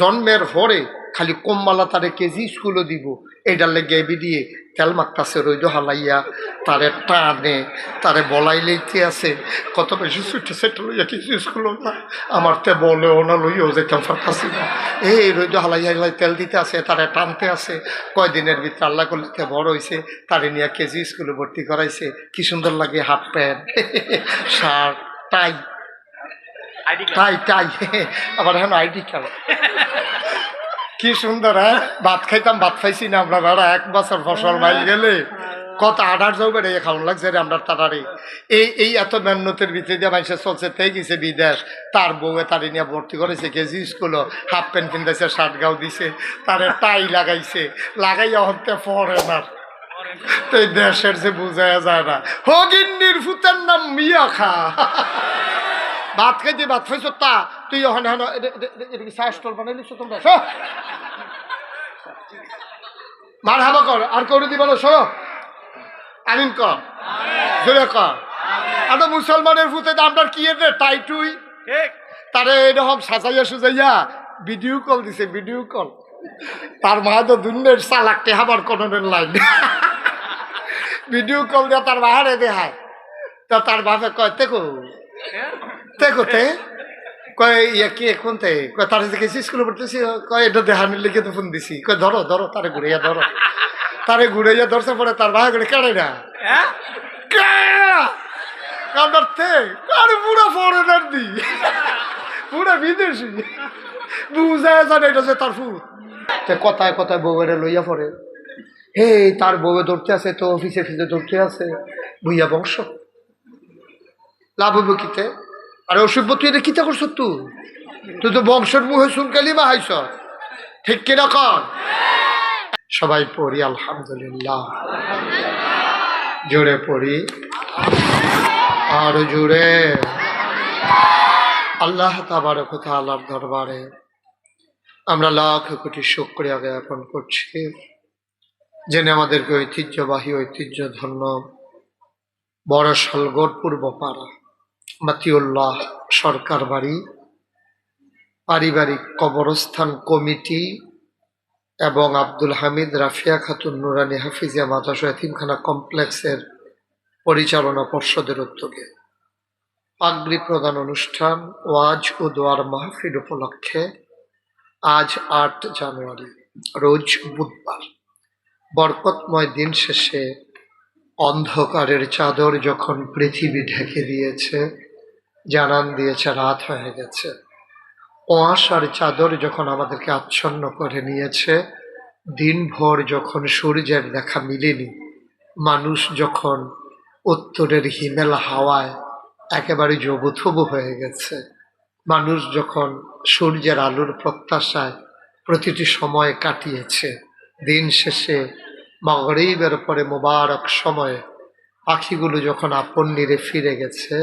জন্মের পরে খালি কম্মালা তারে কেজি স্কুলও দিব এইটার লেগে দিয়ে তেল মাখতাছে রইদ হালাইয়া তারে টানে তারে বলাই লইতে আছে কত বেশি ছুটে সেটা লইয়া কেজি স্কুল না আমার তে বলেও না লইয়াও যেতাম পারতাছি না এই রইদ হালাইয়া হালাই তেল দিতে আছে তারে টানতে আছে কয়দিনের ভিতরে আল্লাহ করলে বড় হয়েছে তারে নিয়ে কেজি স্কুলে ভর্তি করাইছে কি সুন্দর লাগে হাফ প্যান্ট শার্ট টাই টাই টাই আবার এখন আইডি কার্ড কি সুন্দর। হ্যাঁ ভাত খাইতাম ভাত খাইছি না আমরা বেড়া 1 বছর ফসল মাইল গেলে কত আডার যাও বেড়ে খাওয়ান লাগছে রে আমরা তারারে এই এত মেহনতের ভিতরে দিয়ে মানুষের চলছে তাই গেছে বিদেশ তার বউয়ে তারে নিয়ে ভর্তি করেছে কেজি স্কুল হাফ প্যান্ট কিনতেছে শার্ট গাও দিছে তারে টাই লাগাইছে লাগাইয়া হতে পরে না তো এই দেশের যে বুঝায়া যায় না হগিন্নির ফুতের নাম মিয়া খা ভাত খাইতে ভাত খাইছ তা তুই ওখানে চা স্টল বানাইলিস তোমরা মার হাবা কর আর করে দিবা না সর আমিন কর জোরে কর আর মুসলমানের ফুতে আপনার কি রে টাই টুই তারে এরকম সাজাইয়া সুজাইয়া ভিডিও কল দিছে ভিডিও কল তার মা তো দুনিয়ার চালাকতে হাবার কনের লাইন ভিডিও কল দিয়ে তার বাহারে দেখায় তা তার বাপে কয় দেখো দেখো তে কয় ইয়া কি এখন তে কয় তার গেছি স্কুলে পড়তেছি কয় এটা দেহানির লিখে তো ফোন দিছি কয় ধরো ধরো তারে ঘুরাইয়া ধরো তারে ঘুরাইয়া ধরছে পরে তার বাহা করে কেড়ে না পুরো ফরেনার দি পুরো বিদেশি বুঝায় জানে এটা যে তার ফুট কথায় কথায় বউয়ের লইয়া পড়ে হে তার বউয়ে ধরতে আছে তো অফিসে ফিসে ধরতে আছে ভুইয়া বংশ লাভ হইব কিতে আরে অসভ্য তুই এটা কিতা করছ তুই তো বংশের মুখে শুনকালি বা হাইছ ঠিক কিনা কর সবাই পড়ি আলহামদুলিল্লাহ জোরে পড়ি আর জোরে আল্লাহ তাবারক ওয়া তাআলার দরবারে আমরা লাখ কোটি শুকরিয়া জ্ঞাপন করছি জেনে আমাদেরকে ঐতিহ্যবাহী ঐতিহ্য ধন্য বড়শাল গড়পুর পাড়া মাতিউল্লাহ সরকার বাড়ি পারিবারিক কবরস্থান কমিটি এবং আব্দুল হামিদ রাফিয়া খাতুন নুরানি হাফিজিয়া মাদ্রাসা এতিমখানা কমপ্লেক্সের পরিচালনা পর্ষদের উদ্যোগে পাগড়ি প্রদান অনুষ্ঠান ওয়াজ ও দোয়ার মাহফিল উপলক্ষে আজ 8 জানুয়ারি রোজ বুধবার বরকতময় দিন শেষে অন্ধকারের চাদর যখন পৃথিবী ঢেকে দিয়েছে জানান দিয়েছে রাত হয়ে গেছে কুয়াশার চাদর যখন আমাদেরকে আচ্ছন্ন করে নিয়েছে দিনভর যখন সূর্যের দেখা মিলেনি মানুষ যখন উত্তরের হিমেল হাওয়ায় একেবারে জবুথবু হয়ে গেছে মানুষ যখন সূর্যের আলোর প্রত্যাশায় প্রতিটি সময় কাটিয়েছে দিন শেষে মাগরিবের পরে মোবারক সময়ে পাখিগুলো যখন আপন নিরে ফিরে গেছে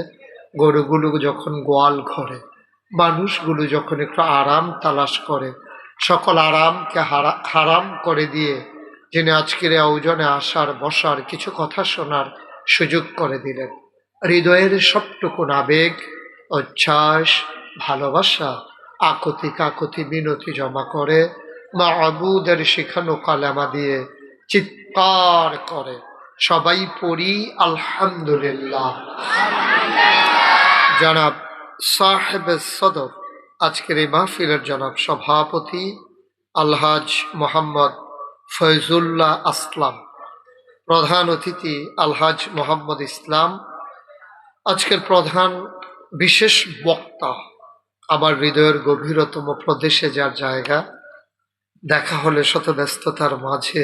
গরুগুলো যখন গোয়াল ঘরে মানুষগুলো যখন একটু আরাম তালাশ করে সকল আরামকে হারাম করে দিয়ে যিনি আজকের আয়োজনে আসার বসার কিছু কথা শোনার সুযোগ করে দিলেন হৃদয়ের সবটুকু আবেগ উচ্ছ্বাস ভালোবাসা আকুতি কাকুতি মিনতি জমা করে মাবুদের শিখানো কালেমা দিয়ে চিৎকার করে সবাই পড়ি আলহামদুলিল্লাহ। জনাব সাহেব সদর আজকের এই মাহফিলের জনাব সভাপতি আলহাজ মোহাম্মদ ফয়জুল্লাহ আসলাম, প্রধান অতিথি আলহাজ মোহাম্মদ ইসলাম, আজকের প্রধান বিশেষ বক্তা আমার হৃদয়ের গভীরতম প্রদেশে যার জায়গা, দেখা হলে শত ব্যস্ততার মাঝে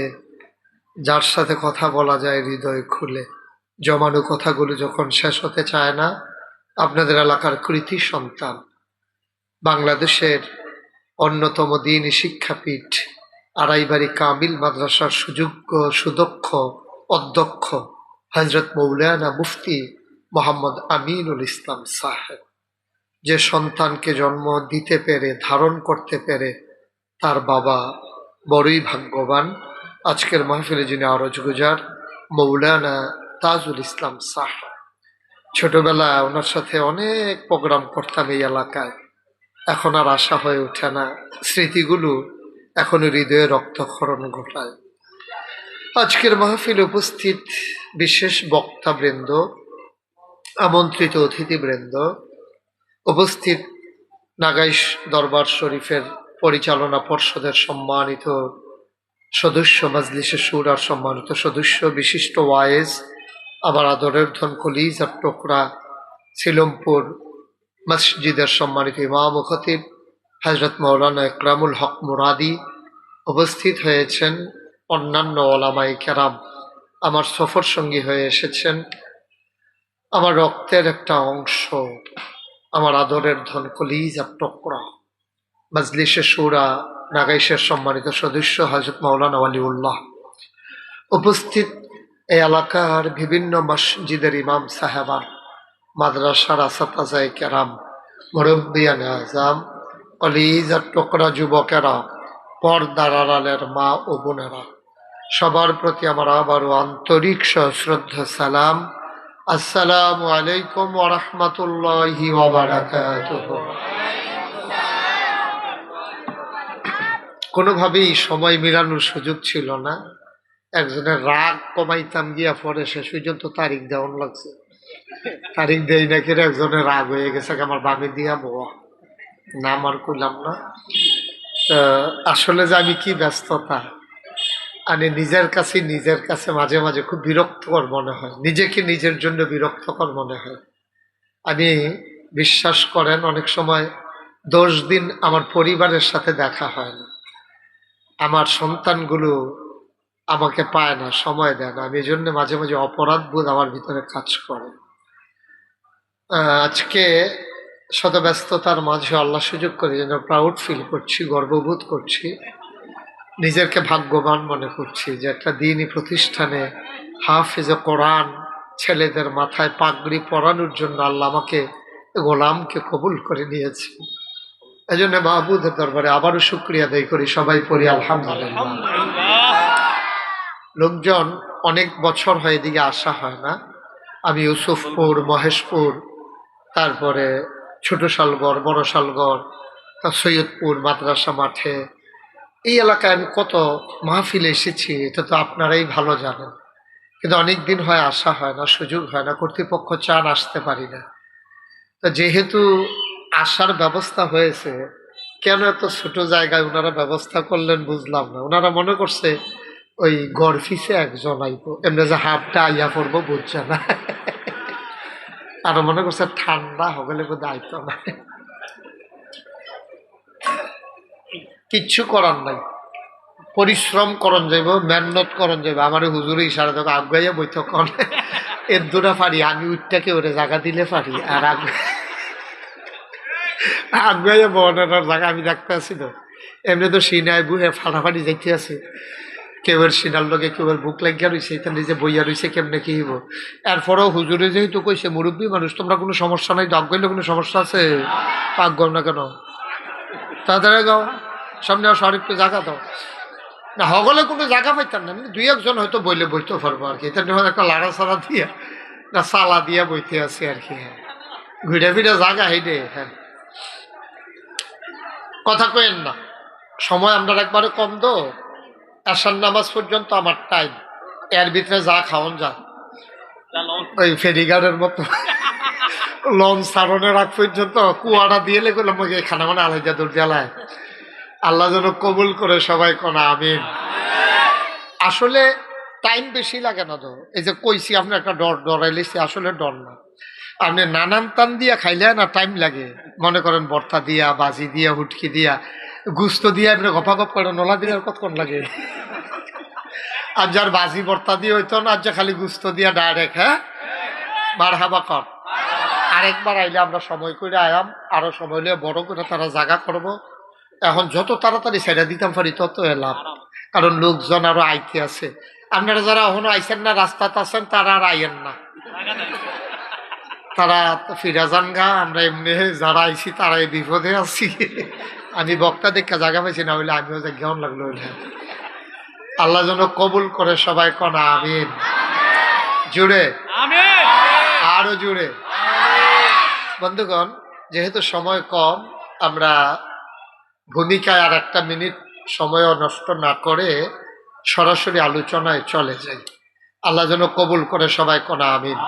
যার সাথে কথা বলা যায় হৃদয় খুলে, জমানো কথাগুলো যখন শেষ হতে চায় না, আপনাদের এলাকার কৃতি সন্তান, বাংলাদেশের অন্যতম দ্বীনি শিক্ষাপীঠ আড়াইবাড়ি কামিল মাদ্রাসার সুযোগ্য সুদক্ষ অধ্যক্ষ হযরত মৌলানা মুফতি মোহাম্মদ আমিনুল ইসলাম সাহেব, যে সন্তানকে জন্ম দিতে পেরে ধারণ করতে পেরে তার বাবা বড়ই ভাগ্যবান। আজকের মাহফিলে যিনি আরজ গুজার মৌলানা তাজুল ইসলাম সাহেব, ছোটবেলায় ওনার সাথে অনেক প্রোগ্রাম করতাম এই এলাকায়। এখন আর আশা হয়ে ওঠে না, স্মৃতিগুলো এখনো হৃদয়ে রক্তক্ষরণ ঘটায়। আজকের মাহফিলে উপস্থিত বিশেষ বক্তাবৃন্দ, আমন্ত্রিত অতিথিবৃন্দ, উপস্থিত নাগাইশ দরবার শরীফের পরিচালনা পর্ষদের সম্মানিত সদস্য, মাজলিসে শুরার সম্মানিত সদস্য, বিশিষ্ট ওয়ায়েজ, আমার আদরের ধন কলিজার টুকরা সিলমপুর মসজিদের সম্মানিত ইমাম ও খতিব হযরত মাওলানা ইকরামুল হক মুরাদি, উপস্থিত হয়েছেন অন্যান্য ওলামায়ে কেরাম, আমার সফর সঙ্গী হয়ে এসেছেন আমার রক্তের একটা অংশ, আমার আদরের ধন কলিজার টুকরা মাজলিসে শুরা নাগাইশের সম্মানিত সদস্য হযরত মাওলানা ওয়ালিউল্লাহ, উপস্থিত এই এলাকার বিভিন্ন মসজিদের ইমাম সাহেবান, মাদ্রাসার আসাতাজায়ে কেরাম, মুরব্বিয়ানে আজম, কলিজার টুকরা যুবকেরা, পর্দার আড়ালের মা ও বোনেরা, সবার প্রতি আমার আবারও আন্তরিক সশ্রদ্ধা সালাম। আসসালামু আলাইকুম ওয়া রাহমাতুল্লাহি ওয়া বারাকাতুহু। কোনোভাবেই সময় মিলানোর সুযোগ ছিল না। একজনের রাগ কমাইতাম গিয়া পরে শেষ পর্যন্ত তারিখ দেওয়ান লাগছে, তারিখ দেই না কিরে একজনের রাগ হয়ে গেছে আমার বামে দিয়া বোয়া, নাম আর কইলাম না। আসলে যে আমি কি ব্যস্ততা, আমি নিজের কাছে মাঝে মাঝে খুব বিরক্তকর মনে হয়, নিজেকে নিজের জন্য বিরক্তকর মনে হয়। আমি, বিশ্বাস করেন, অনেক সময় 10 দিন আমার পরিবারের সাথে দেখা হয় না, আমার সন্তানগুলো আমাকে পায় না, সময় দেয় না, আমি এই জন্য মাঝে মাঝে অপরাধ বোধ আমার ভিতরে কাজ করে। আজকে শত ব্যস্ততার মাঝে আল্লাহ সুযোগ করে যেন প্রাউড ফিল করছি, গর্ববোধ করছি, নিজেকে ভাগ্যবান মনে করছি যে একটা দ্বীনি প্রতিষ্ঠানে হাফেজে কোরআন ছেলেদের মাথায় পাগড়ি পরানোর জন্য আল্লাহ আমাকে, গোলামকে কবুল করে নিয়েছে। এই জন্য মাহবুদের দরবারে আবারও শুকরিয়া আদায় করি, সবাই পড়ি আলহামদুলিল্লাহ। লোকজন অনেক বছর হয় এদিকে আসা হয় না। আমি ইউসুফপুর, মহেশপুর, তারপরে ছোট শালগড়, বড় শালগড়, সৈয়দপুর মাদ্রাসা মাঠে, এই এলাকায় আমি কত মাহফিলে এসেছি, এটা তো আপনারাই ভালো জানেন, কিন্তু অনেক দিন হয় আসা হয় না, সুযোগ হয় না, কর্তৃপক্ষ চান আসতে পারি না। তো যেহেতু আসার ব্যবস্থা হয়েছে, কেন এত ছোট জায়গায় ওনারা ব্যবস্থা করলেন বুঝলাম না। ওনারা মনে করছে ওই গড় ফিসে একজন আইব, এমনি যে হাফটা আইয়া পড়বো বুঝছে না, আর মনে করছে ঠান্ডা হলে বোধ আইতো না। কিচ্ছু করার নাই, পরিশ্রম করন যাইব, মেহনত করন যাইব। আমার হুজুরে ইশারা দেবো আগাইয়া বৈঠক করে এর দুটা পারি, আমি উঠটাকে ওরে জায়গা দিলে পারি, আর আগাইয়া বনার জায়গা আমি দেখতে আছি। তো এমনি তো সিনায় বুহে ফাটাফাটি যাইতে আছে, কেউ সিনার লগে কেউ বুক লাগিয়া রয়েছে, এখানে যে বইয়া রয়েছে কেমনে কি হইব। এরপরেও হুজুরে যেহেতু কইছে মুরব্বী মানুষ, তোমরা কোনো সমস্যা নাই, ডাক গইলে কোনো সমস্যা আছে, পাক গো না কেন, তাড়াতাড়ি গাও, সামনে শরীফকে জায়গা দাও না, হগলে কোনো জায়গা পাইতাম না, দুই একজন হয়তো বইলে বইতে পারবো আর কি, এটা নিয়ে একটা লাড়া সাড়া দিয়া না সালা দিয়া বইতে আছি আর কি। হ্যাঁ, ঘুরে ফিরে জায়গা হেঁটে। হ্যাঁ, কথা কইেন না, সময় আমরা একবারে কম দো, আসার নামাজ পর্যন্ত আমার টাইম, এর ভিতরে যা খাওয়ান যা, ওই ফেরিঘাটের মতো লঞ্চ সারণের আগ পর্যন্ত কুয়াটা দিয়ে লেগেলাম খানা মানে আলাদা দূর জ্বালায়। আল্লাহ যেন কবুল করে, সবাই কোনা আমিন। আসলে টাইম বেশি লাগে না তো, এই যে কইছি আপনি একটা ডরাইলেছি, আসলে ডর না, আপনি নানান টান দিয়া খাইলে না টাইম লাগে। মনে করেন ভর্তা দিয়া, বাজি দিয়া, হুটকি দিয়া, গুস্ত দিয়া আপনি গপা গপ করে নলা দিলে কতক্ষণ লাগে। আর যার বাজি ভর্তা দিয়ে হইতো না, আর যা খালি গুস্ত দিয়া ডাইরেক্ট, হ্যাঁ বার হাবা কর। আরেকবার আইলে আমরা সময় করে আয়াম, আরো সময় হলে বড় করে তারা জায়গা করবো। এখন যত তাড়াতাড়ি ছেড়ে দিতাম পারি তত লাভ, কারণ লোকজন আরো আইতে আছে। আপনারা যারা এখনো আইসেন না, রাস্তাতে আছেন, তারা আর আইয়েন না, তারা ফিরা যান গা। আমরা এমনি যারা আইছি তারা এই বিপদে আছি। আমি বক্তা দেখা জায়গা পাইছি না, হইলে আমিও যে জ্ঞান লাগলো। হইলে আল্লাহ যেন কবুল করে, সবাই কনা আমিন। জুড়ে আরো জুড়ে। বন্ধুগণ, যেহেতু সময় কম, আমরা ভূমিকায় আর একটা মিনিট সময় নষ্ট না করে সরাসরি আলোচনায় চলে যাই। আল্লাহ যেন কবুল করে, সবাই কোনা আমিন।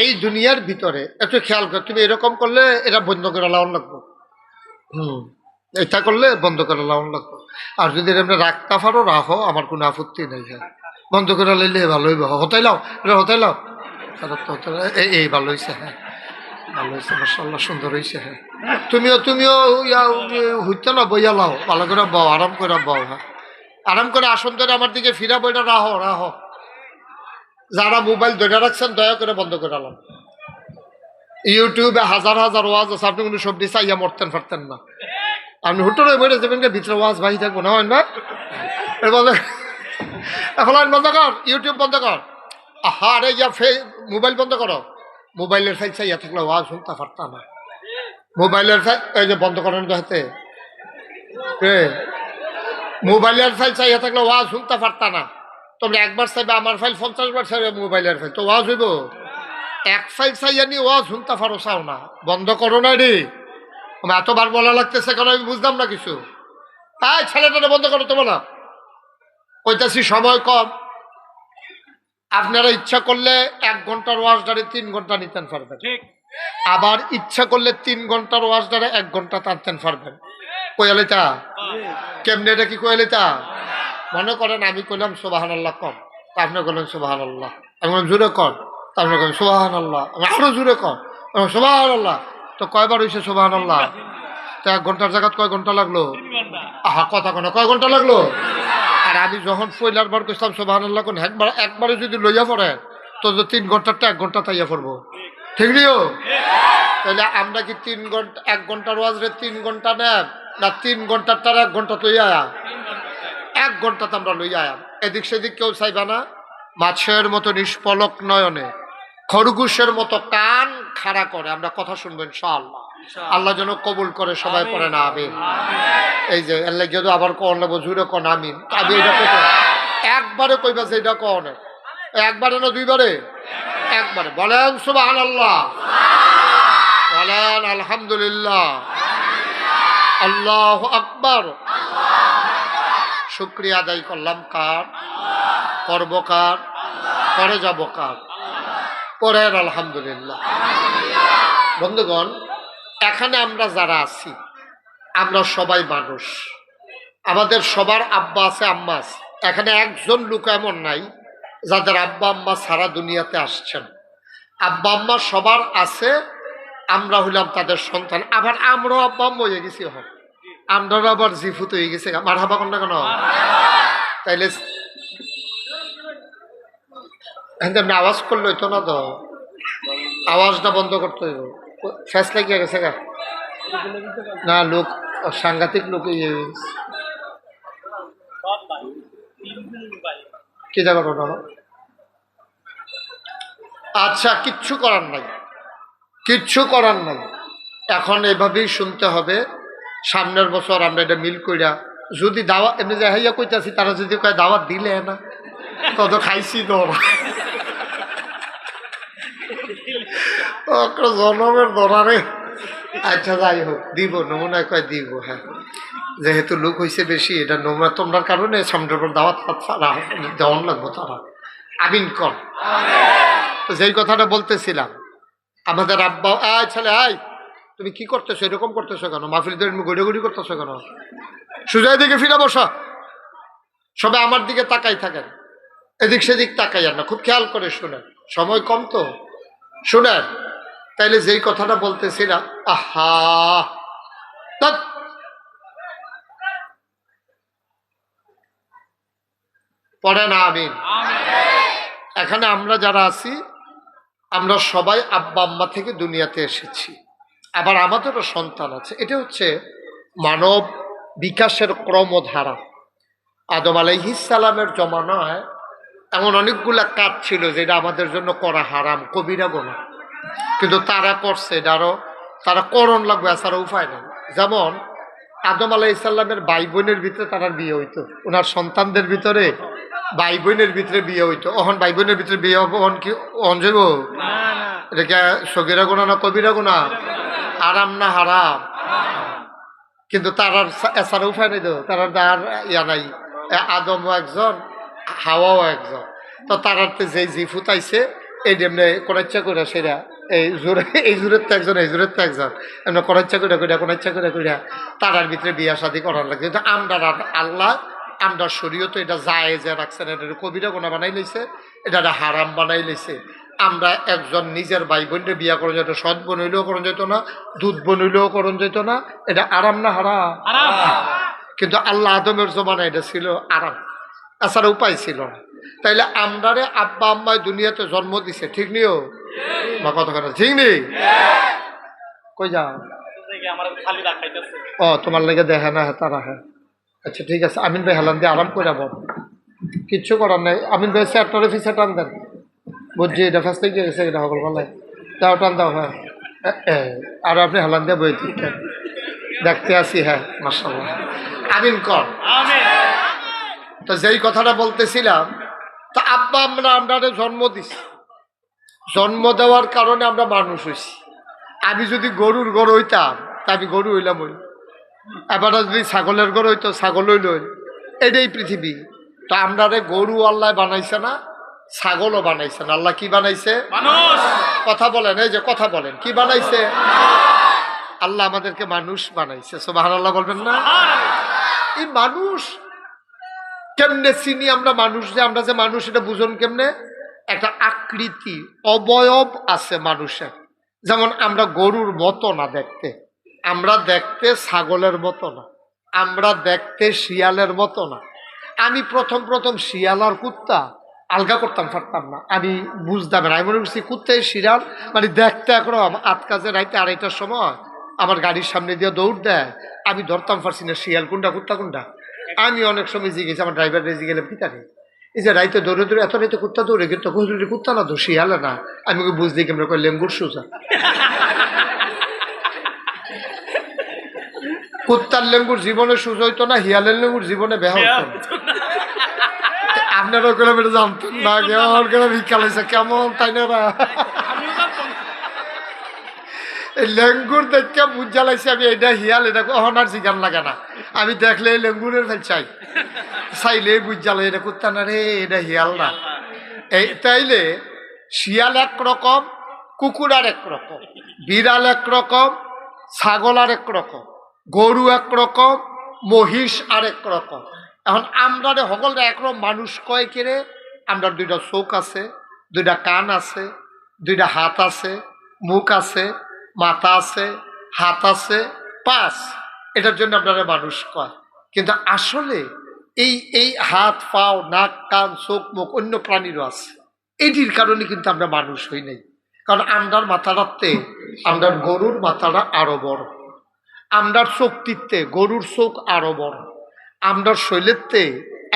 এই দুনিয়ার ভিতরে একটু খেয়াল কর, তুমি এরকম করলে এটা বন্ধ করে লাউন লাগবো, এটা করলে বন্ধ করে লাউন লাগবো। আর যদি এমনি রাখতে পারো রাখো, আমার কোনো আপত্তি নেই। হ্যাঁ, বন্ধ করে লাইলে ভালো হইব। হতাই লাও, এটা হতাই লাও, এই ভালো হয়েছে। হ্যাঁ ভালো হয়েছে, মাশাআল্লাহ, সুন্দর হয়েছে। হ্যাঁ, তুমিও হইতে না, বইয়া লাও, ভালো করে বও, আরাম করে বও। হ্যাঁ, আরাম করে আসন ধরে আমার দিকে ফিরা বইটা রাহো রাহো। যারা মোবাইল ধরে রাখছেন দয়া করে বন্ধ করে আলাম। ইউটিউবে হাজার হাজার ওয়াজ আছে, আপনি কোনো সবজি চাইয়া মরতেন পারতেন না। আপনি হুটরে বেড়ে যাবেন, ভিতরে ওয়াজ ভাই থাকবো না, হয় না? এখন বন্ধ কর, ইউটিউব বন্ধ কর। আরে ইয়া মোবাইল বন্ধ করো। মোবাইলের ফাইল চাইয়া থাকলে ওয়াজ শুনতে পারতাম না। মোবাইলের ফাইল এই যে বন্ধ করেন তো হাতে, মোবাইলের ফাইল চাইয়া থাকলে ওয়াজ শুনতে পারতা না। তোমরা একবার চাইবে আমার ফাইল, 50 বার চাইবে মোবাইলের ফাইল, তো ওয়াজ হইব? এক ফাইল চাইয়া নিয়ে ওয়াজ শুনতে পারো, চাও না, বন্ধ করো না রে। এতবার বলা লাগতেছে কেন আমি বুঝলাম না কিছু। হ্যাঁ, ছেলেটা বন্ধ করো তো, বলো কইতাছি সময় কম। আপনারা ইচ্ছা করলে 1 ঘন্টার ওয়াজ ধরে 3 ঘন্টা নিতেন পারবেন, আবার ইচ্ছা করলে 3 ঘন্টার ওয়াজ ধরে 1 ঘন্টা টানতেন পারবেন। কইয়ালিতা কেমনে, এটা কি কইয়ালিতা? মনে করেন আমি কইলাম সুবহানাল্লাহ কম, তা আপনি বললেন সুবহানাল্লাহ। আমি বললাম জোরে কর, তা আপনি বললেন সুবহানাল্লাহ। আমি আরো জোরে কর, সুবহানাল্লাহ। তো কয়বার হয়েছে সুবহানাল্লাহ? তো 1 ঘন্টার জায়গায় কয় ঘন্টা লাগলো? আহা, কথা কোনো কয় ঘন্টা লাগলো? আর আমি যখন পয়লার বার করছিলাম সুবহানাল্লাহ কোন একবারে যদি লইয়া পড়ে তো 3 ঘন্টারটা 1 ঘন্টা তাইয়া পড়বো, ঠিক নিও? তাহলে আমরা কি 3 ঘন্টা 1 ঘন্টার ওয়াজরে 3 ঘন্টা নেব, না 3 ঘন্টারটার 1 ঘন্টা লইয়া? 1 ঘন্টা তো আমরা লইয়া। এদিক সেদিক কেউ চাইবা না। মাছের মতো নিষ্পলক নয়নে, খরগোশের মতো কান খাড়া করে আমরা কথা শুনবো ইনশাআল্লাহ। আল্লাহ যেন কবুল করে, সবাই পড়ে না আমিন। এই যে আল্লাহ যদি আবার কন লাগবো জুড়ে কন আমিন। আমি এটা কইতে একবারে কইবা যে এটা কন, একবারে না দুইবারে? একবারে বলেন সুবহানাল্লাহ, বলেন আলহামদুলিল্লাহ, আল্লাহু আকবার। শুকরিয়া আদায় করলাম কার? করব কার? করে যাব কার? পরের আলহামদুলিল্লাহ। বন্ধুগণ, এখানে আমরা যারা আছি আমরা সবাই মানুষ, আমাদের সবার আব্বা আছে, আম্মা আছে। এখানে একজন লোক এমন নাই যাদের আব্বা আম্মা সারা দুনিয়াতে আসছেন। আব্বা আম্মা সবার আছে, আমরা হইলাম তাদের সন্তান। আবার আমরাও আব্বা আম্মা হয়ে গেছি, এখন আমরাও আবার জিফুত হয়ে গেছে। মারহাবা কোন না কেন? তাইলে এমনি আওয়াজ করলে হইতো না তো, আওয়াজটা বন্ধ করতে হইব। ফ্যাস লাগিয়ে গেছে গা না, লোক সাংঘাতিক লোক কি জায়গা ঘটনা। আচ্ছা, কিচ্ছু করার নাই, কিচ্ছু করার নাই। এখন এভাবেই শুনতে হবে। সামনের বছর আমরা এটা মিল কইরা যদি দাওয়াত এমনি যে হাইয়া কইতাছি, তারা যদি কয় দাওয়াত দিলে না কত খাইছি তোর জনমের দরারে। আচ্ছা, যাই হোক, দিব নমুনা কয় দিব। হ্যাঁ, যেহেতু লোক হয়েছে বেশি, এটা নমুনা তোমরার কারণে সামনের পর দাওয়াত দেওয়ান লাগবো। তারা আমিন কর। তো যেই কথাটা বলতেছিলাম, আমাদের আব্বা, আয় ছেলে আয়, তুমি কি করতেছো, এরকম করতেছো কেন? মাহফিলদের গড়ি করতেছো কেন? সুজয় দিকে ফিরে বসা। সবাই আমার দিকে তাকাই থাকেন, এদিক সেদিক তাকাই আর না, খুব খেয়াল করে শুনেন, সময় কম তো শুনেন। তাইলে যেই কথাটা বলতেছিলাম, আহা পড়ে না আমিন। এখানে আমরা যারা আছি আমরা সবাই আব্বা আম্মা থেকে দুনিয়াতে এসেছি, আবার আমাদেরও সন্তান আছে। এটা হচ্ছে মানব বিকাশের ক্রমধারা। আদম আলাইহিস সালামের জমানায় এমন অনেকগুলা কাজ ছিল যেটা আমাদের জন্য করা হারাম, কবিরা গুনাহ, কিন্তু তারা করছে। এটারও তারা করণ লাগবে, এছাড়া উপায় নেই। যেমন আদম আলাইহিস সালামের ভাই বোনের ভিতরে তারা বিয়ে হইতো, ওনার সন্তানদের ভিতরে ভাই বোনের ভিতরে বিয়ে হইতো। অহন ভাই বোনের ভিতরে বিয়ে হবো, অহন কি অহন যাইব? এটা কি সগীরা গুনাহ না কবিরা গুনাহ? হারাম না হারাম? কিন্তু তার আর এছাড়া উপায় নেই তো, তার আর ইয়া নাই, আদমও একজন হাওয়াও একজন, তো তারাতে যে জি ফুটাইছে এই এমনি কোনাচ্ছা করে সেরা এই জোরে, এই জোরের তো একজন, এই জোরের তো একজন, এমনি কোনাচ্ছা করে কোনাচ্ছা করে তারার ভিতরে বিয়া শাদী করার লাগে। কিন্তু আমরা আল্লাহ আমরা শরীয়ত এটা জায়েজে রাখছেন, এটা কবিরা গোনা বানাই লইছে, এটা হারাম বানাই লইছে। আমরা একজন নিজের ভাই বোনকে বিয়া করা যেত, সৎ বোন হইলেও করণ যেত না, দুধ বোন হইলেও করণ যেত না, এটা আরাম না হারাম? কিন্তু আল্লাহ আদমের জমানা এটা ছিল আরাম, এছাড়া উপায় ছিল না। তাইলে আমরারে আব্বা আম্মায় দুনিয়াতে জন্ম দিছে, ঠিক নিও বা কতখানি ঠিক নেই? কই যাও? ও তোমার লেগে দেখে না তারা? হ্যাঁ আচ্ছা ঠিক আছে, আমিন ভাই হেলান দিয়ে আরাম করে বল, কিচ্ছু করার নাই। আমিন ভাই স্যারটারে ফিসে টান দেন, বুঝছি এটা ফার্স্ট থেকে গেছে, এটা সকল বলে দাও, টান দাও। হ্যাঁ আর আপনি হেলান দিয়ে বই ঠিক দেখতে আসি। হ্যাঁ মাশাআল্লাহ, আমিন কর। তো যেই কথাটা বলতেছিলাম, তা আব্বা আমরা জন্ম দিছি, জন্ম দেওয়ার কারণে আমরা মানুষ হইছি। আমি যদি গরুর গড় হইতাম তা আমি গরু হইলাম, ওই এবার যদি ছাগলের গড় হইতো ছাগল হইল, এটাই পৃথিবী। তো আমরা গরু আল্লাহ বানাইছে না, ছাগলও বানাইছে না, আল্লাহ কি বানাইছে? কথা বলেন, এই যে কথা বলেন, কি বানাইছে? আল্লাহ আমাদেরকে মানুষ বানাইছে, সুবহানাল্লাহ বলবেন না? এই মানুষ কেমনে চিনি আমরা মানুষ, যে আমরা যে মানুষ এটা বুঝুন কেমনে? একটা আকৃতি অবয়ব আছে মানুষের, যেমন আমরা গরুর মতো না দেখতে, আমরা দেখতে ছাগলের মতো না, আমরা দেখতে শিয়ালের মতো না। আমি প্রথম শিয়াল আর কুত্তা আলগা করতাম পারতাম না, আমি বুঝতাম না। আমি মনে করছি কুত্তাই শিয়াল, মানে দেখতে একরকম। আট কাজে রাইতে 2:30টার সময় আমার গাড়ির সামনে দিয়ে দৌড় দেয়, আমি ধরতাম পারছি না শিয়াল কোনটা কুত্তা কোনটা। আমি অনেক সময় জিজ্ঞেস, আমার ড্রাইভার রেজি গেলাম কি তাকে, এই যে রাইতে দৌড়ে দৌড়ে এত রাইতে কুত্তা দৌড়ে, কিন্তু কুত্তা না তো শিয়ালে না। আমি ওকে বুঝতে কেমন করে লেঙ্গুর সোজা, কুত্তার লেঙ্গুর জীবনে সোজা হইতো না, হিয়ালের লেঙ্গুর জীবনে বেহা হতো না। আপনারা করে বেড়ে জানতেন না, কেমন করে ভিক্ষা লাইছে কেমন, তাই না? লেঙ্গুর দেখে বুঝা লাগছে আমি এটা হিয়াল, এটা অহনার জিগান লাগে না, আমি দেখলে লেঙ্গুরের ফেল চাইলে বুঝা লাগে এটা কুত্তা না রে, এটা হিয়াল না। এই তাইলে শিয়াল একরকম, কুকুর আর একরকম, বিড়াল একরকম, ছাগল আর একরকম, গরু একরকম, মহিষ আর একরকম। এখন আমরা সকলরা একরকম মানুষ কয় কেড়ে, আমরা 2টা চোখ আছে, 2টা কান আছে, 2টা হাত আছে, মুখ আছে, মাথা আছে, হাত আছে, পাঁচ, এটার জন্য আপনারা মানুষ কয়। কিন্তু আসলে এই হাত পাও নাক কান চোখ মুখ অন্য প্রাণীরও আছে, এটির কারণে কিন্তু আমরা মানুষ হই নাই। কারণ আমরার মাথাটাতে, আমরার গরুর মাথাটা আরো বড়, আমরার চোখটিতে গরুর চোখ আরো বড়, আমরার শৈলেরতে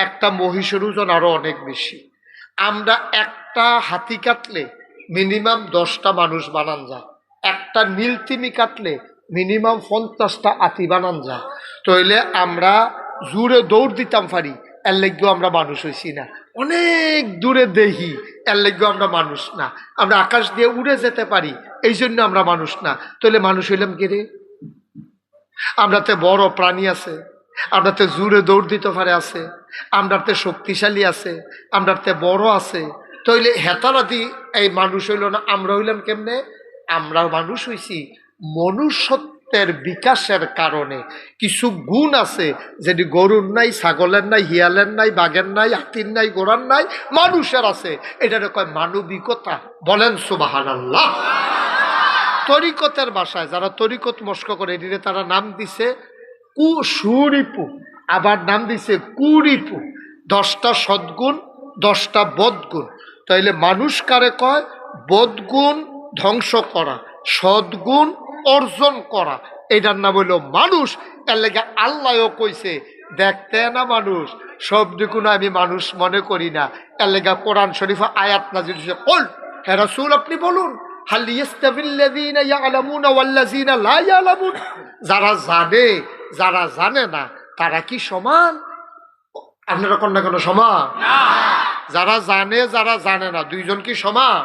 একটা মহিষের ওজন আরো অনেক বেশি। আমরা একটা হাতি কাটলে মিনিমাম 10টা মানুষ বানান যায়, একটা নীলতিমি কাটলে মিনিমাম 50টা হাতি বানান যায়। তাইলে আমরা জোরে দৌড় দিতাম পারি, এর লেগেও আমরা মানুষ হইছি না। অনেক দূরে দেহি, এর লেগেও আমরা মানুষ না। আমরা আকাশ দিয়ে উড়ে যেতে পারি, এই জন্য আমরা মানুষ না। তাহলে মানুষ হইলাম কে রে? আমরাতে বড় প্রাণী আছে, আমরাতে জোরে দৌড় দিতে পারে আছে, আমরাতে শক্তিশালী আছে, আমরাতে বড় আছে। তাইলে হেতারাদি এই মানুষ হইল না, আমরা হইলাম কেমনে? আমরা মানুষ হইছি মনুষ্যত্বের বিকাশের কারণে। কিছু গুণ আছে যেটি গরুর নাই, ছাগলের নাই, হিয়ালের নাই, বাঘের নাই, হাতির নাই, ঘোড়ার নাই, মানুষের আছে। এটারে কয় মানবিকতা। বলেন সুবহানাল্লাহ। তরিকতের ভাষায় যারা তরিকত মস্ক করে, এটিরে তারা নাম দিছে সুরিপু, আবার নাম দিছে কুরিপু। 10টা সদ্গুণ, 10টা বদগুণ। তাইলে মানুষ কারে কয়? বদগুণ ধ্বংস করা, সদ্গুণ অর্জন করা, এটার নাম হইল মানুষ। এর লেগে আল্লাহও কইছে দেখতে না মানুষ, সব দিকুন আমি মানুষ মনে করি না। এর লেগে কোরআন শরীফে আয়াত নাযিল হইছে, কুল হে রাসূল আপনি বলুন, হাল ইয়াস্তাবিল্লাযীনা ইয়ালামুনা ওয়াল্লাযীনা লা ইয়ালামুন, যারা জানে যারা জানে না তারা কি সমান? আপনারা কোন না কোন সমান না। যারা জানে যারা জানে না দুইজন কি সমান?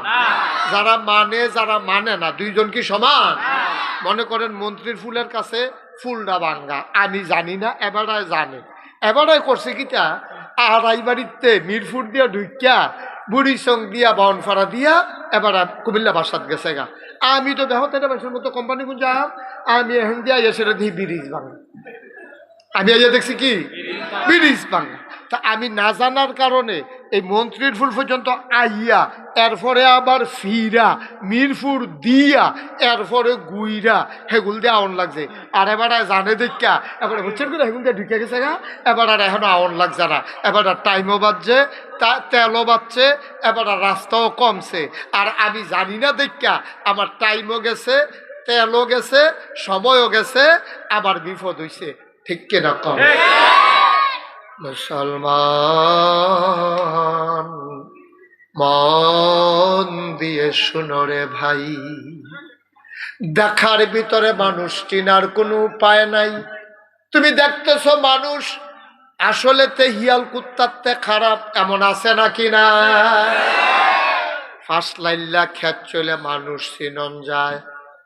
যারা মানে যারা মানে না দুইজন কি সমান? মনে করেন মন্ত্রীর ফুলের কাছে ফুলটা ভাঙ্গা, আমি জানি না, এবারায় জানে। এবারায় করছে কিটা, আড়াই বাড়িতে মিরপুর দিয়া ঢুকিয়া বুড়ি সং দিয়া বাউনফাড়া দিয়া এবার কুমিল্লা বাসাত গেছে গা। আমি তো দেখো তেটা বাসার মতো কোম্পানি কোন যাম, আমি এখন দিয়া এসে দিই ব্রিজ ভাঙা। আমি আইয়া দেখছি কি ব্রিজ ভাঙা। তা আমি না জানার কারণে এই মন্ত্রীর ফুল পর্যন্ত আইয়া, এরপরে আবার ফিরা মিরপুর দিয়া, এরপরে গুইরা হেগুল দিয়ে আউন লাগছে। আর এবার জানে দেখা এবারে বুঝছেন করে হেগুল দিয়ে ঢুকে গেছে গা। এবার আর এখনো আউন লাগছে না, এবার আর টাইমও বাজছে, তেলও বাজছে, এবার আর রাস্তাও কমছে। আর আমি জানি না দেখা আমার টাইমও গেছে, তেলও গেছে, সময়ও গেছে, আবার বিপদ হইছে। ঠিক কিনা কম? মুসলমান মন দিয়ে শুনো রে ভাই, দেখার ভিতরে মানুষ চিনার কোনো উপায় নাই। তুমি দেখতেছ মানুষ আসলে তে হিয়াল কুত্তাতে খারাপ, এমন আছে নাকি না? ফার্স্ট লাইল্লা খেত চলে মানুষ চিনন যায়,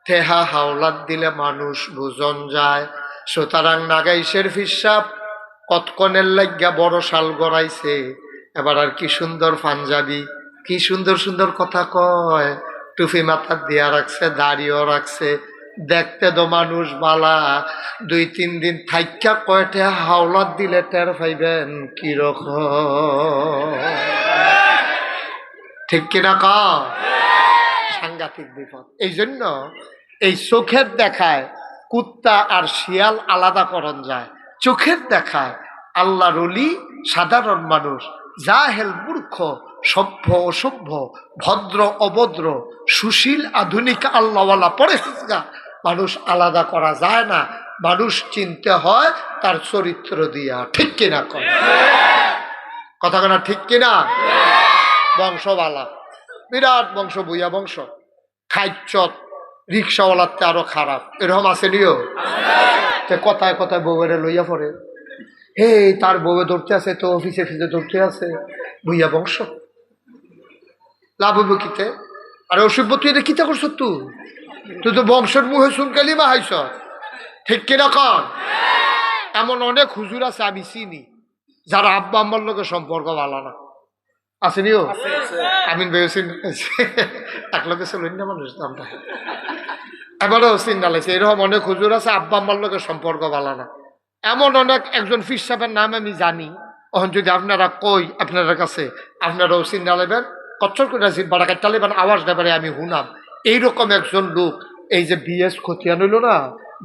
ঠেহা হাওলাত দিলে মানুষ বুঝন যায়। সুতরাং নাগাইশের ফিসাব কতক্ষণের লাগিয়া বড় শাল গড়াইছে। এবার আর কি সুন্দর পাঞ্জাবি, কি সুন্দর সুন্দর কথা কয়, টুপি মাথার দিয়া রাখছে, দাড়িও রাখছে, দেখতে তো মানুষ বালা। 2-3 দিন থাইকা কয়টা হাওলাত দিলে টের পাইবেন কিরকম। ঠিক কিনা কা? সাংঘাতিক বিপদ। এই জন্য এই চোখের দেখায় কুত্তা আর শিয়াল আলাদা করণ যায়। চোখের দেখায় আল্লাহর ওলি সাধারণ মানুষ, জাহেল মূর্খ, সভ্য অসভ্য, ভদ্র অভদ্র, সুশীল আধুনিক আল্লাহওয়ালা পরেশগা মানুষ আলাদা করা যায় না। মানুষ চিনতে হয় তার চরিত্র দিয়া। ঠিক কিনা কয়? কথা কেনা ঠিক কিনা? বংশবালা বিরাট বংশ, বুইয়া বংশ, খাইচত রিক্সাওয়ালার আরো খারাপ, এরকম আছে নিও। কথায় কথায় বউয়েরে লইয়া পড়ে, হে তার বউয়ে ধরতে আছে, তো অফিসে ফিসে ধরতে আছে, বুইয়া বংশ। লাভ হইব কিতে? আরে অসভ্য, তুই এটা কিতা করছ? তুই তো বংশের মুখে শুনকালি মা হাইছ। ঠিক কিনা কন? এমন অনেক হুজুর আছে আমি চিনি যারা আব্বা আম্মার লোকের সম্পর্ক ভালো না। আসেনিও আমিন ভাই এক লোকে চলেন না মানুষ দামটা, এবারেও চিন্তা লাগছে। এরকম অনেক হুজুর আছে আব্বা আম্মার লোকের সম্পর্ক ভালো না। এমন অনেক, একজন ফির সাহেবের নাম আমি জানি, তখন যদি আপনারা কই আপনার কাছে, আপনারাও চিন্তা নেবেন, কচ্ছর করে বাড়া কাটতে নেবেন, আওয়াজ নেবেন, আমি হুনাম। এইরকম একজন লোক, এই যে বিএস খতিয়ান হইল না,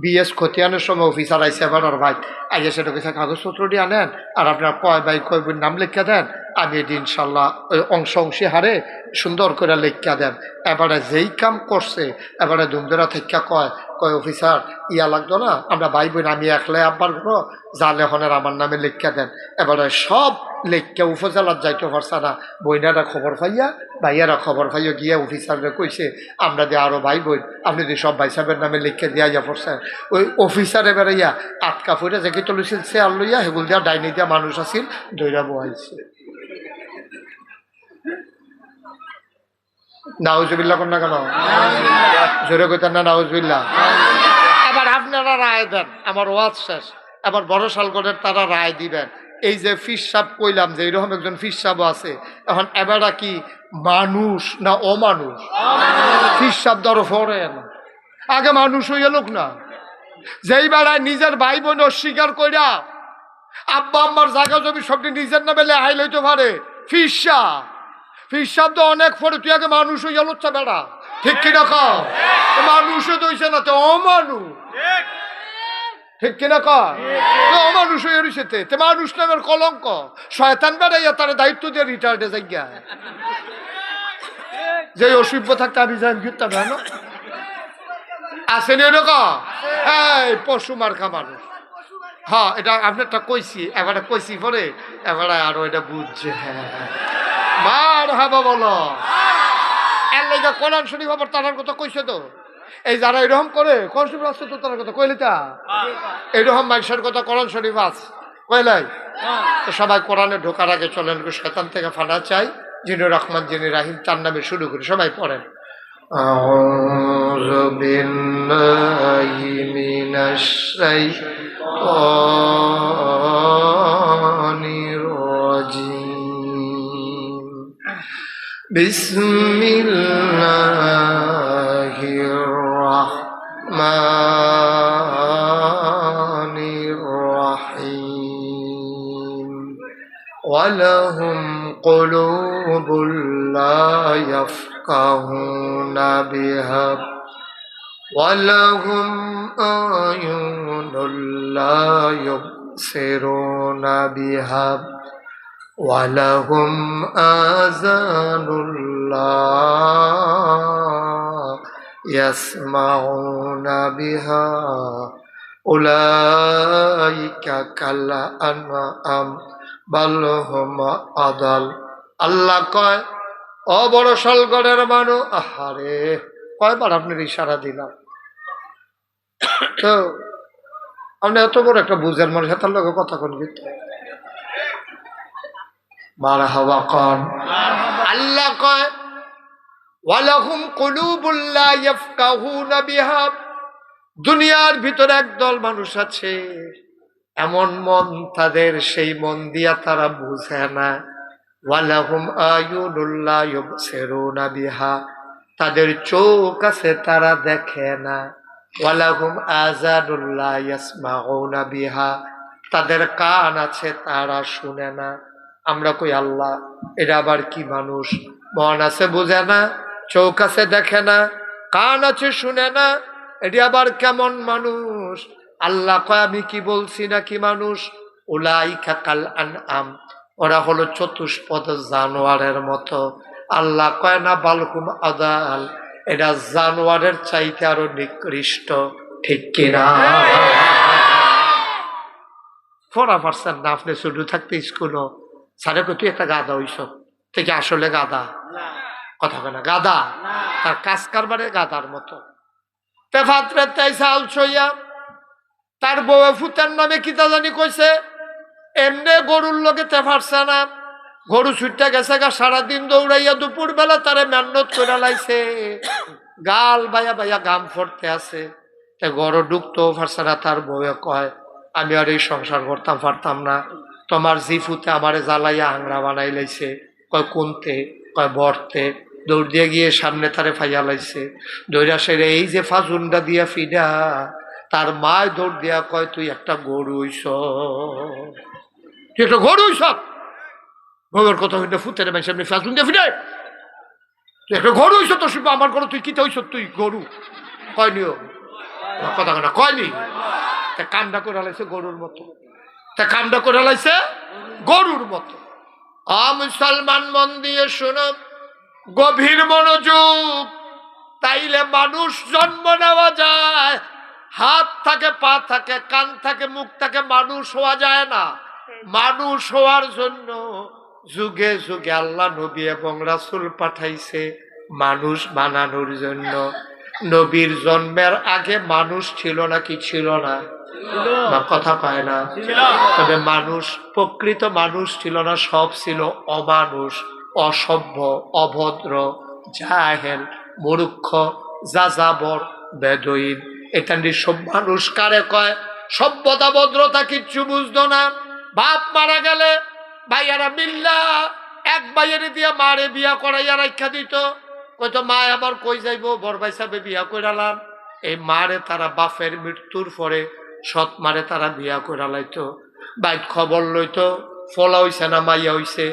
বিএস খতিয়ানের সময় অফিসার আইসে এবার আর ভাই আইসে সেটা কিছু কাগজপত্র দিয়ে আনেন, আর আপনার কয় ভাই কয় বই নাম লিখা দেন, আমি এটি ইনশাল্লাহ ওই অংশী হারে সুন্দর করে লিখা দেন। এবারে যেই কাম করছে, এবারে ধুমধরা থেকে কয় কয় অফিসার ইয়া লাগতো না, আমরা ভাই বোন, আমি একলাই আব্বার ঘর জালে হনের আমার নামে লিখা দেন। এবারে সব লেখা উপজেলার যাইতে পারছে না, বইনারা খবর পাইয়া, ভাইয়ারা খবর পাইয়া গিয়া অফিসাররা কইছে আমরা দিয়ে আরো ভাই বোন, আপনি দিয়ে সব ভাই সাহেবের নামে লিখে দিয়া যা পড়ছে। ওই অফিসার এবারে ইয়া আটকা ফুটে জেগে চলেছিল, সে আর লইয়া হেগুল দিয়া ডাইনি দিয়া মানুষ আসিল, দৈরা বহাইছে। নাউজুবিল্লাহ কোন না কেন? জোরে কইতেন না নাউজুবিল্লাহ? এবার আপনারা রায় দেন, আমার ওয়াজ শেষ। এবার বড় সালগড়ের তারা রায় দিবেন। এই যে ফিস সাহেব কইলাম যে এইরকম একজন ফিস সাহেব আছে, এখন এবারা কি মানুষ না অমানুষ? ফিস সাহেব ধরো ফরেন, আগে মানুষ হইয়া লোক না, যেই বেড়ায় নিজের ভাই বোন অস্বীকার কইরা আব্বা আম্মার জায়গা জমি সবটি নিজের নামে লেহাই লইতে পারে, ফিস সাহেব। ফিস সাহেব তো অনেক পরে, তুই আগে মানুষ হইয়া লোচ্ছা বেড়া। ঠিক কিনা কও? মানুষও দইছে না তো অমানুষ। ঠিক কিনা কয়? অমানুষ হয়ে রয়েছে, তে মানুষ নামের কলঙ্ক। শয়তান বেড়াইয়া তার দায়িত্ব দিয়ে রিটায়ার্ডে যাই গিয়া, যে অসভ্য থাকতে আমি যাই ঘুরতাম না। আসেনি এরকম? এই পশু মার্কা মানুষ। হ্যাঁ, এটা আপনারটা কইছি, এবারে কইছি পরে এবারে আরো এটা বুঝছে। মার হাবা বলো, এর লেগে কোরআন শরীফ আবার তার কথা কইছে তো। এই যারা এরকম করে কোরআন শরীফ আসছে তো তার কথা কইলে, তা এইরকম মানুষের কথা কোরআন শরীফ আছে কইলাই। তো সবাই কোরআনে ঢোকার আগে চলেন শয়তান থেকে ফানা চাই, যিনি রহমান যিনি রাহিম, তার নামে শুরু করি, সবাই পড়েন। أعوذ بالله من الشيطان الرجيم بسم الله الرحمن الرحيم ولهم قلوب لا يفقهون بها ولهم أعين لا يبصرون بها ولهم آذان لا يسمعون بها أولئك كالأنعام بل هم أضل আল্লাহ কয় ও বড় সলগড়ের মানুষ আহারে কয়বার আপনার ইশারা দিলাম তো আপনি এত বড় একটা বুঝের মানুষ তার লোক কথা কোন মারহাবা কন আল্লাহ কয় ওয়ালাহুম কুলুবুল লা ইয়াফকাহুনা বিহা দুনিয়ার ভিতরে একদল মানুষ আছে এমন মন তাদের সেই মন দিয়া তারা বুঝে না ওয়ালাহুম আয়ুনুল লা ইউবসিরুনা বিহা তাদের চোখ আছে তারা দেখে না ওয়ালাহুম আযানুল লা ইয়াসমাউনা বিহা তাদের কান আছে তারা শুনে না আমরা কই আল্লাহ এরা আবার কি মানুষ মন আছে বুঝে না চোখ আছে দেখে না কান আছে শুনে না এটি আবার কেমন মানুষ আল্লাহ কয় আমি কি বলছি না কি মানুষ উলাইকা কাল আনআম ওরা হলো চতুষ্পদ জানোয়ারের মতো আল্লাহ কয় না বালহুম আদাল এটা জানোয়ারের চাইতে আরো নিকৃষ্ট ঠিক কিনা ফোরা পারছেন না আপনি শুধু থাকতে স্কুলও সারে তুই একটা গাধা হইস থেকে আসলে গাধা কথা বলে না গাধা তার কাজ কারবারে গাধার মতো তেফাত্রে তাই চাল ছইয়া তার বউ ফুতার নামে কিতা জানি কইছে এমনি গরুর লগে তেফারছে না গরু ছুটতে গেছে গা সারাদিন দৌড়াইয়া দুপুর বেলা তারে মেহনত করে লাইছে গাল বাইয়া বাইয়া গাম ফরতে আছে গরু ঢুকতেও পারছে না তার বউয়ে কয় আমি আর এই সংসার করতাম পারতাম না তোমার জি ফুতে আমারে জ্বালাইয়া আংরা বানাই লাইছে কয় কোনতে কয় বরতে দৌড় দিয়ে গিয়ে সামনে তারে ফাইয়া লাইছে দৌড়া সেরে এই যে ফাজুনটা দিয়া ফিডা তার মায় দৌড় দিয়া কয় তুই একটা গরু হইস তুই একটা গরু হইস বউয়ের কথা হইলে ফুতে রে সামনে ফাজুন দিয়া ফিডে তুই একটা গরু হইস তো শিব আমার গরু তুই কিতে হইস তুই গরু কয়নিও কথা না কয়নি তা কামটা করে লাইছে গরুর মতো তা কামটা করে লাইছে গরুর মতো মুসলমান মন দিয়ে শোনো গভীর মনোযোগ তাইলে মানুষ জন্ম নেওয়া যায় হাত থাকে পা থাকে কান থাকে মুখ থাকে মানুষ হওয়া যায় না মানুষ হওয়ার জন্য যুগে যুগে আল্লাহ নবী এবং রাসূল পাঠাইছে মানুষ বানানোর জন্য নবীর জন্মের আগে মানুষ ছিল না কি ছিল না কথা পায় না তবে মানুষ প্রকৃত মানুষ ছিল না সব ছিল অমানুষ অসভ্য অভদ্র জাহেল মূর্খ যাযাবর বেদুইন এটা সব মানুষ কারে কয় সভ্যতা ভদ্রতা কিচ্ছু বুঝতো না বাপ মারা গেলে ভাইয়ারা মিল্লা এক ভাইয়ের দিয়া মারে বিয়া করাইয়া রাখা দিত কইতো মা আবার কই যাইব বড় ভাই সাহেব বিয়া কইরালাম এই মারে তারা বাপের মৃত্যুর পরে সৎ মারে তারা বিয়া কইরা লাইতো বাইক খবর লইতো ফলা হইছে না মাইয়া হইছে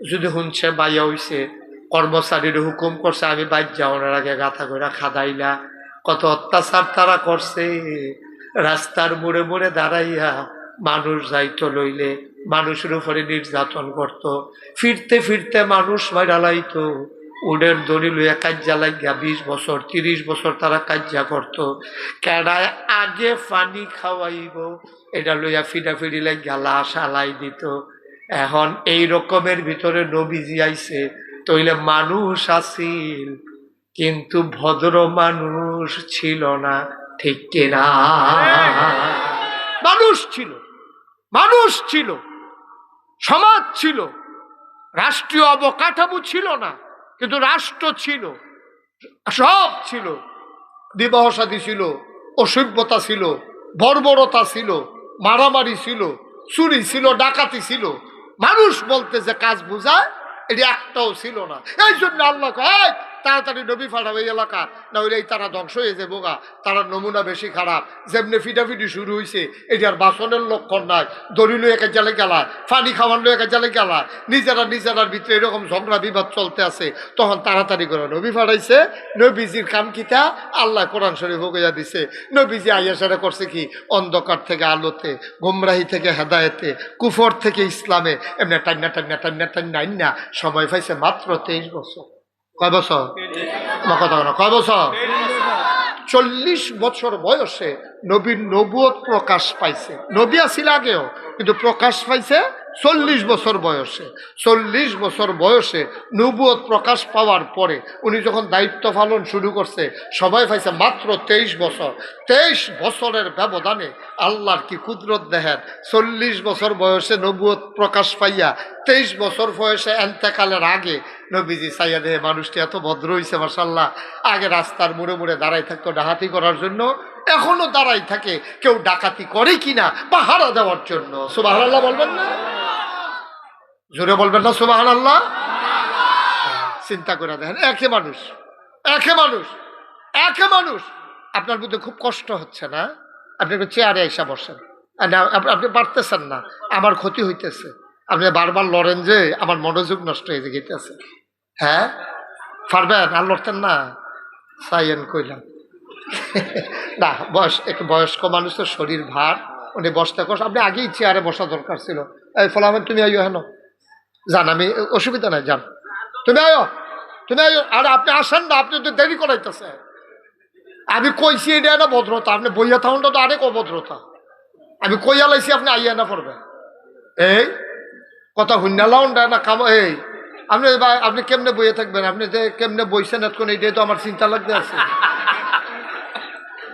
যদি শুনছে মাইয়া হইছে কর্মচারীর হুকুম করছে আমি বাইক যাওয়ার আগে গাথা কইরা খাদাইলা কত অত্যাচার তারা করছে রাস্তার মোড়ে মোড়ে দাঁড়াইয়া মানুষ যাইতো লইলে মানুষের উপরে নির্যাতন করত ফিরতে ফিরতে মানুষ মাইরা লাইতো উডের দড়ি লইয়া কাজ্যা লাগিয়া 20 বছর 30 বছর তারা কাজ্যা করত কেডায় আগে পানি খাওয়াইব এটা লইয়া ফিডাফিডি লাগিয়া লাশ আলাই দিত এখন এই রকমের ভিতরে নবীজি আইছে তইলে মানুষ আছিল কিন্তু ভদ্র মানুষ ছিল না ঠিক কিনা মানুষ ছিল সমাজ ছিল রাষ্ট্রীয় অবকাঠামো ছিল না কিন্তু রাষ্ট্র ছিল সব ছিল বিবাহ শাদী ছিল, অসভ্যতা ছিল, বর্বরতা ছিল, মারামারি ছিল, চুরি ছিল, ডাকাতি ছিল, মানুষ বলতে যে কাজ বোঝায় এটা একটাও ছিল না। এই জন্য আল্লাহ কয় তাড়াতাড়ি নবী ফাটাবে এই এলাকা, না হইলে এই তারা ধ্বংস হয়ে যাবো গা। তারা নমুনা বেশি খারাপ, যেমনি ফিটাফিটি শুরু হয়েছে এটার বাসনের লক্ষণ নাই, দড়ি লয়ে একে জালে গেলায়, পানি খাওয়ান লয়ে একে জালে গেলায়, নিজেরার ভিতরে এরকম ঝগড়া বিবাদ চলতে আছে। তখন তাড়াতাড়ি করে নবী ফাটাইছে। নবীজির কাম কিতা আল্লাহ কোরআন শরীফ হইয়া দিছে। নবীজি আইয়াসারা করছে কি, অন্ধকার থেকে আলোতে, গোমরাহি থেকে হেদায়েতে, কুফর থেকে ইসলামে, এমনি টান্না সময় পাইছে মাত্র 23 বছর। কয় বছর? আমার কথা না, কয় বছর? 40 বছর বয়সে নবীর নবুয়ত প্রকাশ পাইছে। নবী আসিল আগেও, কিন্তু প্রকাশ পাইছে 40 বছর বয়সে। 40 বছর বয়সে নবুয়ত প্রকাশ পাওয়ার পরে উনি যখন দায়িত্ব পালন শুরু করছে, সবাই পাইছে মাত্র 23 বছর। 23 বছরের ব্যবধানে আল্লাহর কি কুদরত দেখেন। 40 বছর বয়সে নবুয়ত প্রকাশ পাইয়া 23 বছর বয়সে এন্তেকালের আগে নবীজি চাইয়া দেহে মানুষটি এত ভদ্র হয়েছে মাশাআল্লাহ। আগে রাস্তার মুড়ে মুড়ে দাঁড়াই থাকতো ডাকাতি করার জন্য, এখনো দাঁড়াই থাকে কেউ ডাকাতি করে কিনা পাহারা দেওয়ার জন্য। সুবহানাল্লাহ বলবেন না? জোরে বলবেন না সুবহানাল্লাহ? চিন্তা করে দেখেন, একে মানুষ, একে মানুষ, একে মানুষ। আপনার মধ্যে খুব কষ্ট হচ্ছে না? আপনি একটু চেয়ারে এসে বসেন। আপনি পারতেছেন না, আমার ক্ষতি হইতেছে, আপনি বারবার লড়েন যে আমার মনোযোগ নষ্ট হয়ে গেছে। হ্যাঁ পারবেন? আর লড়তেন না? সাইয়েন কইলাম না, একটু বয়স্ক মানুষের শরীর ভার, উনি বসতে কষ্ট। আপনি আগেই চেয়ারে বসা দরকার ছিল। এই ফলামেন তুমি আইও, হেন যান, আমি অসুবিধা নাই, যান তুমি আইও, তুমি আইও। আর আপনি আসেন না, আপনি তো দেরি করাইতেছে। আমি কইছি এটা না ভদ্রতা, আপনি বইয়া থাকুনটা তো আরেক অভদ্রতা। আমি কইয়া লাইছি, আপনি আইয়া না পড়বেন। এই কথা হুন্নালাও না কাম। এই আপনি কেমনে বইয়ে থাকবেন? আপনি যে কেমনে বইছেন এতক্ষণ, এইটাই তো আমার চিন্তা লাগতে আছে।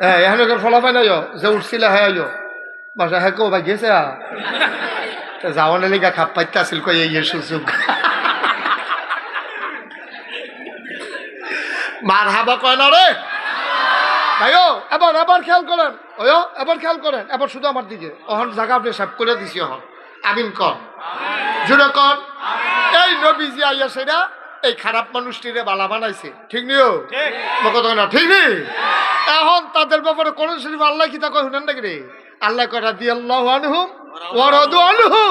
হ্যাঁ এখন ফলাফাই নাই যে উঠছিল, হ্যাঁ আইও বাসা, হ্যাঁ কেউ ভাই গেছে যাওয়ানের লিগা খাপ পাইতে আসিল কই এই সুযোগ। মার হাবা কয় না রে ভাইও। এবার খেয়াল করেন, ওয়ো এবার খেয়াল করেন, এবার শুধু আমার দিকে। অহন জায়গা আপনি সাফ করে দিছি। অহন আমিন কর, জুড়ে কর। এই নবীজি আইয়া সেটা এই খারাপ মানুষটিরে বালা বানাইছে, ঠিক নিও কথা না? ঠিক নেই? এখন তাদের ব্যাপারে কোন শরীফ আল্লাহ কি তা কয় শুনেন নাকি রে? আল্লাহ কয় রাদিয়াল্লাহু আনহুম ওয়া রাদু আনহু।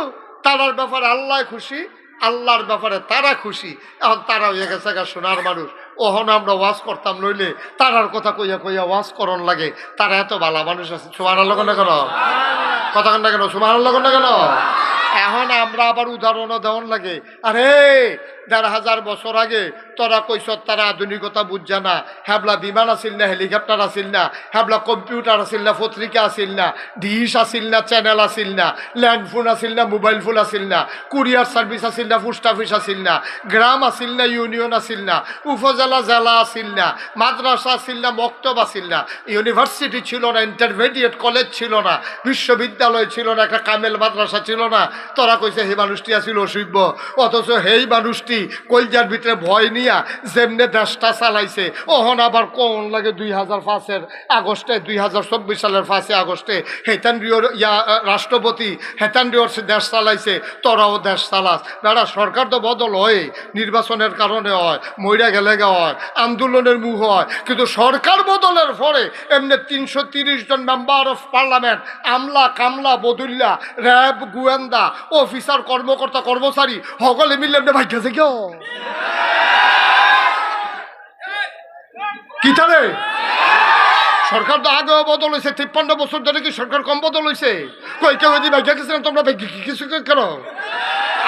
তারার ব্যাপারে আল্লাহ খুশি, আল্লাহর ব্যাপারে তারা খুশি। এখন তারা হয়ে গেছে সোনার মানুষ। ওহন আমরা ওয়াজ করতাম, নইলে তারার কথা কইয়া কইয়া ওয়াজ করন লাগে। তারা এত ভালো মানুষ আছে। সুবহানাল্লাহ না কেন? কথা কেন কেন? সুবহানাল্লাহ না কেন? এখন আমরা আবার উদাহরণও দেওয়ান লাগে। আরে ১,৫০০ বছর আগে তোরা কইস তারা আধুনিকতা বুঝছে না। হ্যাবলা বিমান আসিল না, হেলিকপ্টার আসিল না, হ্যাবলা কম্পিউটার আসিল না, পত্রিকা আসিল না, ডিশ আসিল না, চ্যানেল আসিল না, ল্যান্ডফোন আসিল না, মোবাইল ফোন আসিল না, কুরিয়ার সার্ভিস আসিল না, পোস্ট অফিস আসিল না, গ্রাম আসিল না, ইউনিয়ন আসিল না, উপজেলা জেলা আসিল না, মাদ্রাসা আসিল না, মক্তব আসিল না, ইউনিভার্সিটি ছিল না, ইন্টারমিডিয়েট কলেজ ছিল না, বিশ্ববিদ্যালয় ছিল না, একটা কামেল মাদ্রাসা ছিল না। তোরা কইছে হে মানুষটি আসিল অসভ্য, অথচ হেই মানুষটি কলজার ভিতরে ভয় নিয়া যেমনে দেশটা চালাইছে। ওহন আবার কোন লাগে 2005 আগস্টে, 2024 সালের 5 আগস্টে হেতান্ড্রিওর রাষ্ট্রপতি হেতান্ড্রিওর দেশ চালাইছে, তোরাও দেশ চালাস। বেড়া সরকার তো বদল হয়, নির্বাচনের কারণে হয়, মইরা গেলে হয়, আন্দোলনের মুখ হয়, কিন্তু সরকার বদলের পরে এমনি 330 জন মেম্বার অফ পার্লামেন্ট, আমলা কামলা বদুল্লা, র্যাব গোয়েন্দা অফিসার কর্মকর্তা কর্মচারী সকলে মিলে এমনি ভাগ্যছে কেউ কি তারে? সরকার তো আগেও বদল হয়েছে, 53 বছর ধরে কি সরকার কম বদল হয়েছে? কই কেউ যদি ভাগ্য গেছিলাম তোমরা কিছু কেন?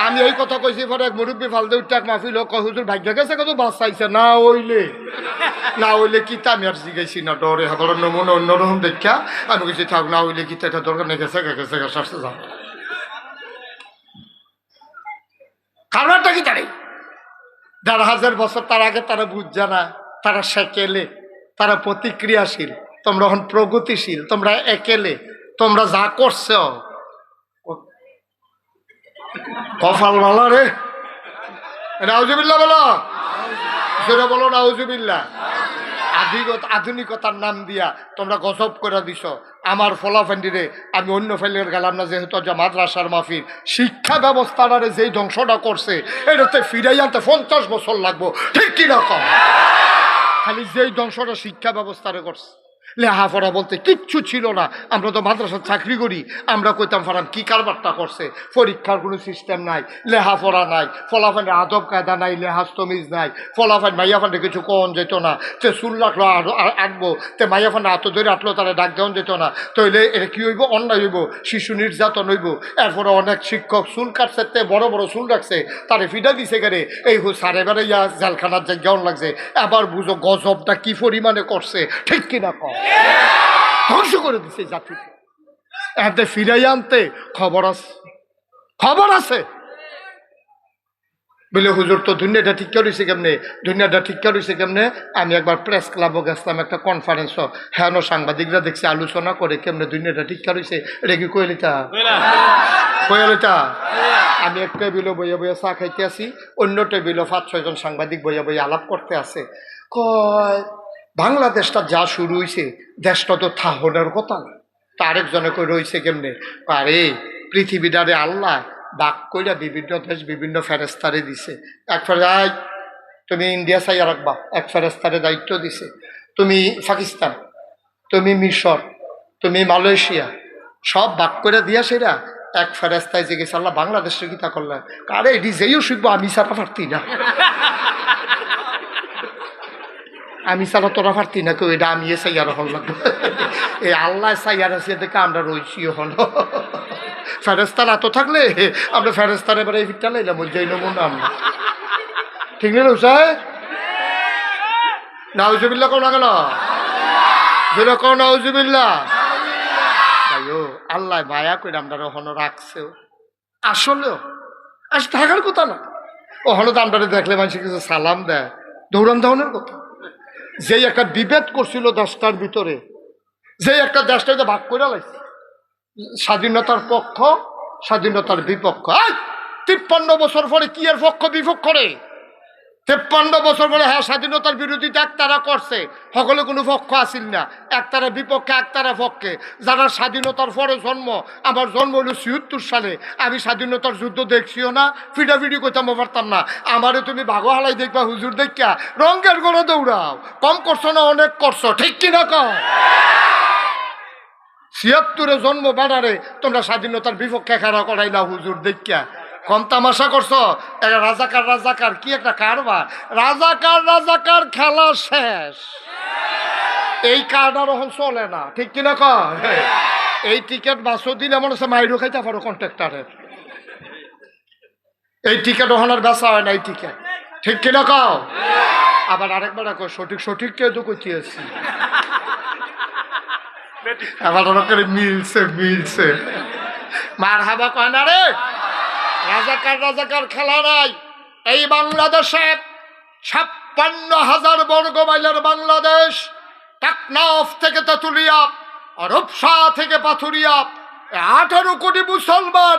আমি এই কথা কইছি, পরে এক মুরব্বী ফালদে উঠে এক মাহফিল কয় হুজুর ভাগ্য গেছে কত বাস চাইছে না হইলে কি তা আমি আর জিগাইছি না, ডরে হাবড় নমুনা অন্যরকম দেখা আমি কিছু থাক, না হইলে কি এটা দরকার নেই, গেছে শাস্তে যাও। কারণটা কি তারে? ১,৫০০ বছর তার আগে তারা বুঝছে না, তারা সেকেলে, তারা প্রতিক্রিয়াশীল, তোমরা এখন প্রগতিশীল, তোমরা একেলে, তোমরা যা করছ কপাল ভালো রে। নাউজুবিল্লাহ বলো, সেটা বলো নাউজুবিল্লাহ। আধুনিকতার নাম দিয়া তোমরা গজব করে দিছ আমার ফলাফান্ডিরে। আমি অন্য ফেলের গেলাম না, যেহেতু যে মাদ্রাসার মাহফিল শিক্ষা ব্যবস্থাটারে যেই ধ্বংসটা করছে এটাতে ফিরাই আনতে 50 বছর লাগবো, ঠিক কিনা কম? খালি যেই ধ্বংসটা শিক্ষা ব্যবস্থারে করছে, লেহাপড়া বলতে কিচ্ছু ছিল না। আমরা তো মাদ্রাসার চাকরি করি, আমরা কইতাম ফারাম কি কারবারটা করছে। পরীক্ষার কোনো সিস্টেম নাই, লেহাপড়া নাই, ফলাফানের আদব কায়দা নাই, লেহাজ তমিজ নাই। ফলাফান মাইয়াফানে কিছু কন যেত না, তে চুল রাখলো আটবো, তে মাইয়াফানে হাত ধরে আটলো, তারা ডাক দেওয়া যেত না। তইলে এটা কি হইব? অন্যায় হইব, শিশু নির্যাতন হইব। এরপরে অনেক শিক্ষক চুল কাটছে, তে বড় বড় চুল রাখছে, তারে ফিডা দিছে গেলে এই সারে বেড়ে ইয়া জেলখানার জায়গাও লাগছে। এবার বুঝো গজবটা কি পরিমাণে করছে, ঠিক কিনা কম? ধ্বংস করে দিছে জাতিকে। এতে ফিরাই আনতে খবর আছে বলে হুজুর তো দুনিয়াটা ঠিক করেছে কেমনে, দুনিয়াটা ঠিক করেছে কেমনে। আমি একবার প্রেস ক্লাবও গেছিলাম, একটা কনফারেন্স, হ্যাঁ সাংবাদিকরা দেখছি আলোচনা করে কেমনে দুনিয়াটা ঠিক করেছে। এটা কি কইলিতা? আমি এক টেবিলও বইয়া বইয়া চা খাইতে আসি, অন্য টেবিলও 5-6 জন সাংবাদিক বইয়া বইয়া আলাপ করতে আছে। কয় বাংলাদেশটা যা শুরু হয়েছে, দেশটা তো থাহনের কথা না। তা আরেকজনে কই রয়েছে কেমনে? আরে পৃথিবীটারে আল্লাহ বাক কইরা বিভিন্ন দেশ বিভিন্ন ফেরেস্তারে দিছে। এক ফেরাই তুমি ইন্ডিয়া চাইয়া রাখবা, এক ফেরেস্তারে দায়িত্ব দিছে। তুমি পাকিস্তান, তুমি মিশর, তুমি মালয়েশিয়া, সব বাক করে দিয়া সেরা এক ফেরেস্তায় যে গেছে আল্লাহ বাংলাদেশের গীতা করলেন। আরে এটি যেইও শিখবো, আমি ছাড়া পারতি না, আমি ছাড়া তোরা পারতি না কেউ, এটা আমি চাইয়ার হল লাগবো। এই আল্লাহ চাইয়ার আছে দেখে আমরা রয়েছি হল। ফেরেস্তার এত থাকলে আমরা ফেরেস্তার এবারে এই ফিটটা লাইলাম, ওই যাই নেবো না আমরা, ঠিক নেই? নাউজুবিল্লাহ কোন না কেন? যেটা কোন নাউজুবিল্লাহ। ভাইও আল্লাহ মায়া করে আমরা ওখানে রাখছেও, আসলেও আজ থাকার কথা না। ওখানে তো আমরা দেখলে মানুষের কিছু সালাম দেয়, দৌড়ান ধাওনের কথা। যেই একটা বিভেদ করছিল দেশটার ভিতরে, যেই একটা দেশটাকে ভাগ করে লাইছে, স্বাধীনতার পক্ষ স্বাধীনতার বিপক্ষ। 53 বছর পরে কি এর পক্ষ বিপক্ষ রে? 53 বছর পরে হ্যাঁ স্বাধীনতার বিরোধিতা একতারা করছে, সকলে কোনো পক্ষ আসিল না, একতারা বিপক্ষে একতারা পক্ষে। যারা স্বাধীনতার পরে জন্ম, আমার জন্ম হলো ৭৬ সালে, আমি স্বাধীনতার যুদ্ধ দেখছিও না, ফিডাফিডি করতাম পারতাম না। আমারে তুমি বাঘো হালাই দেখবা হুজুর দেখা রঙের গড়ে দৌড়াও, কম করছো না অনেক করছো, ঠিক কিনা কম? ৭৬ জন্ম বেড়ারে তোমরা স্বাধীনতার বিপক্ষে খেলা করাই না হুজুর দেখা, কম তামাশা করছো। রাজাকার রাজাকার কি একটা কারবার, রাজাকার খেলা শেষ, এই কারবার এখন চলে না, ঠিক কিনা কয়? এই টিকিট বাসও দিলে মনে হচ্ছে মাইরও খাইতে পারো কন্ট্রাক্টারের, এই টিকিট ওখানে বেচা হয় না, এই টিকিট, ঠিক কিনা কও? আবার আরেকবার কয় সঠিক কেউ তো কইতেছি, আবার ওরকম মিলছে মার হাবা কয় না রে। রাজাকার খেলা নাই। এই বাংলাদেশে ৫৬,০০০ বর্গ মাইলের বাংলাদেশ, টেকনাফ থেকে তেঁতুলিয়া, রূপসা থেকে পাথুরিয়া, 18 কোটি মুসলমান,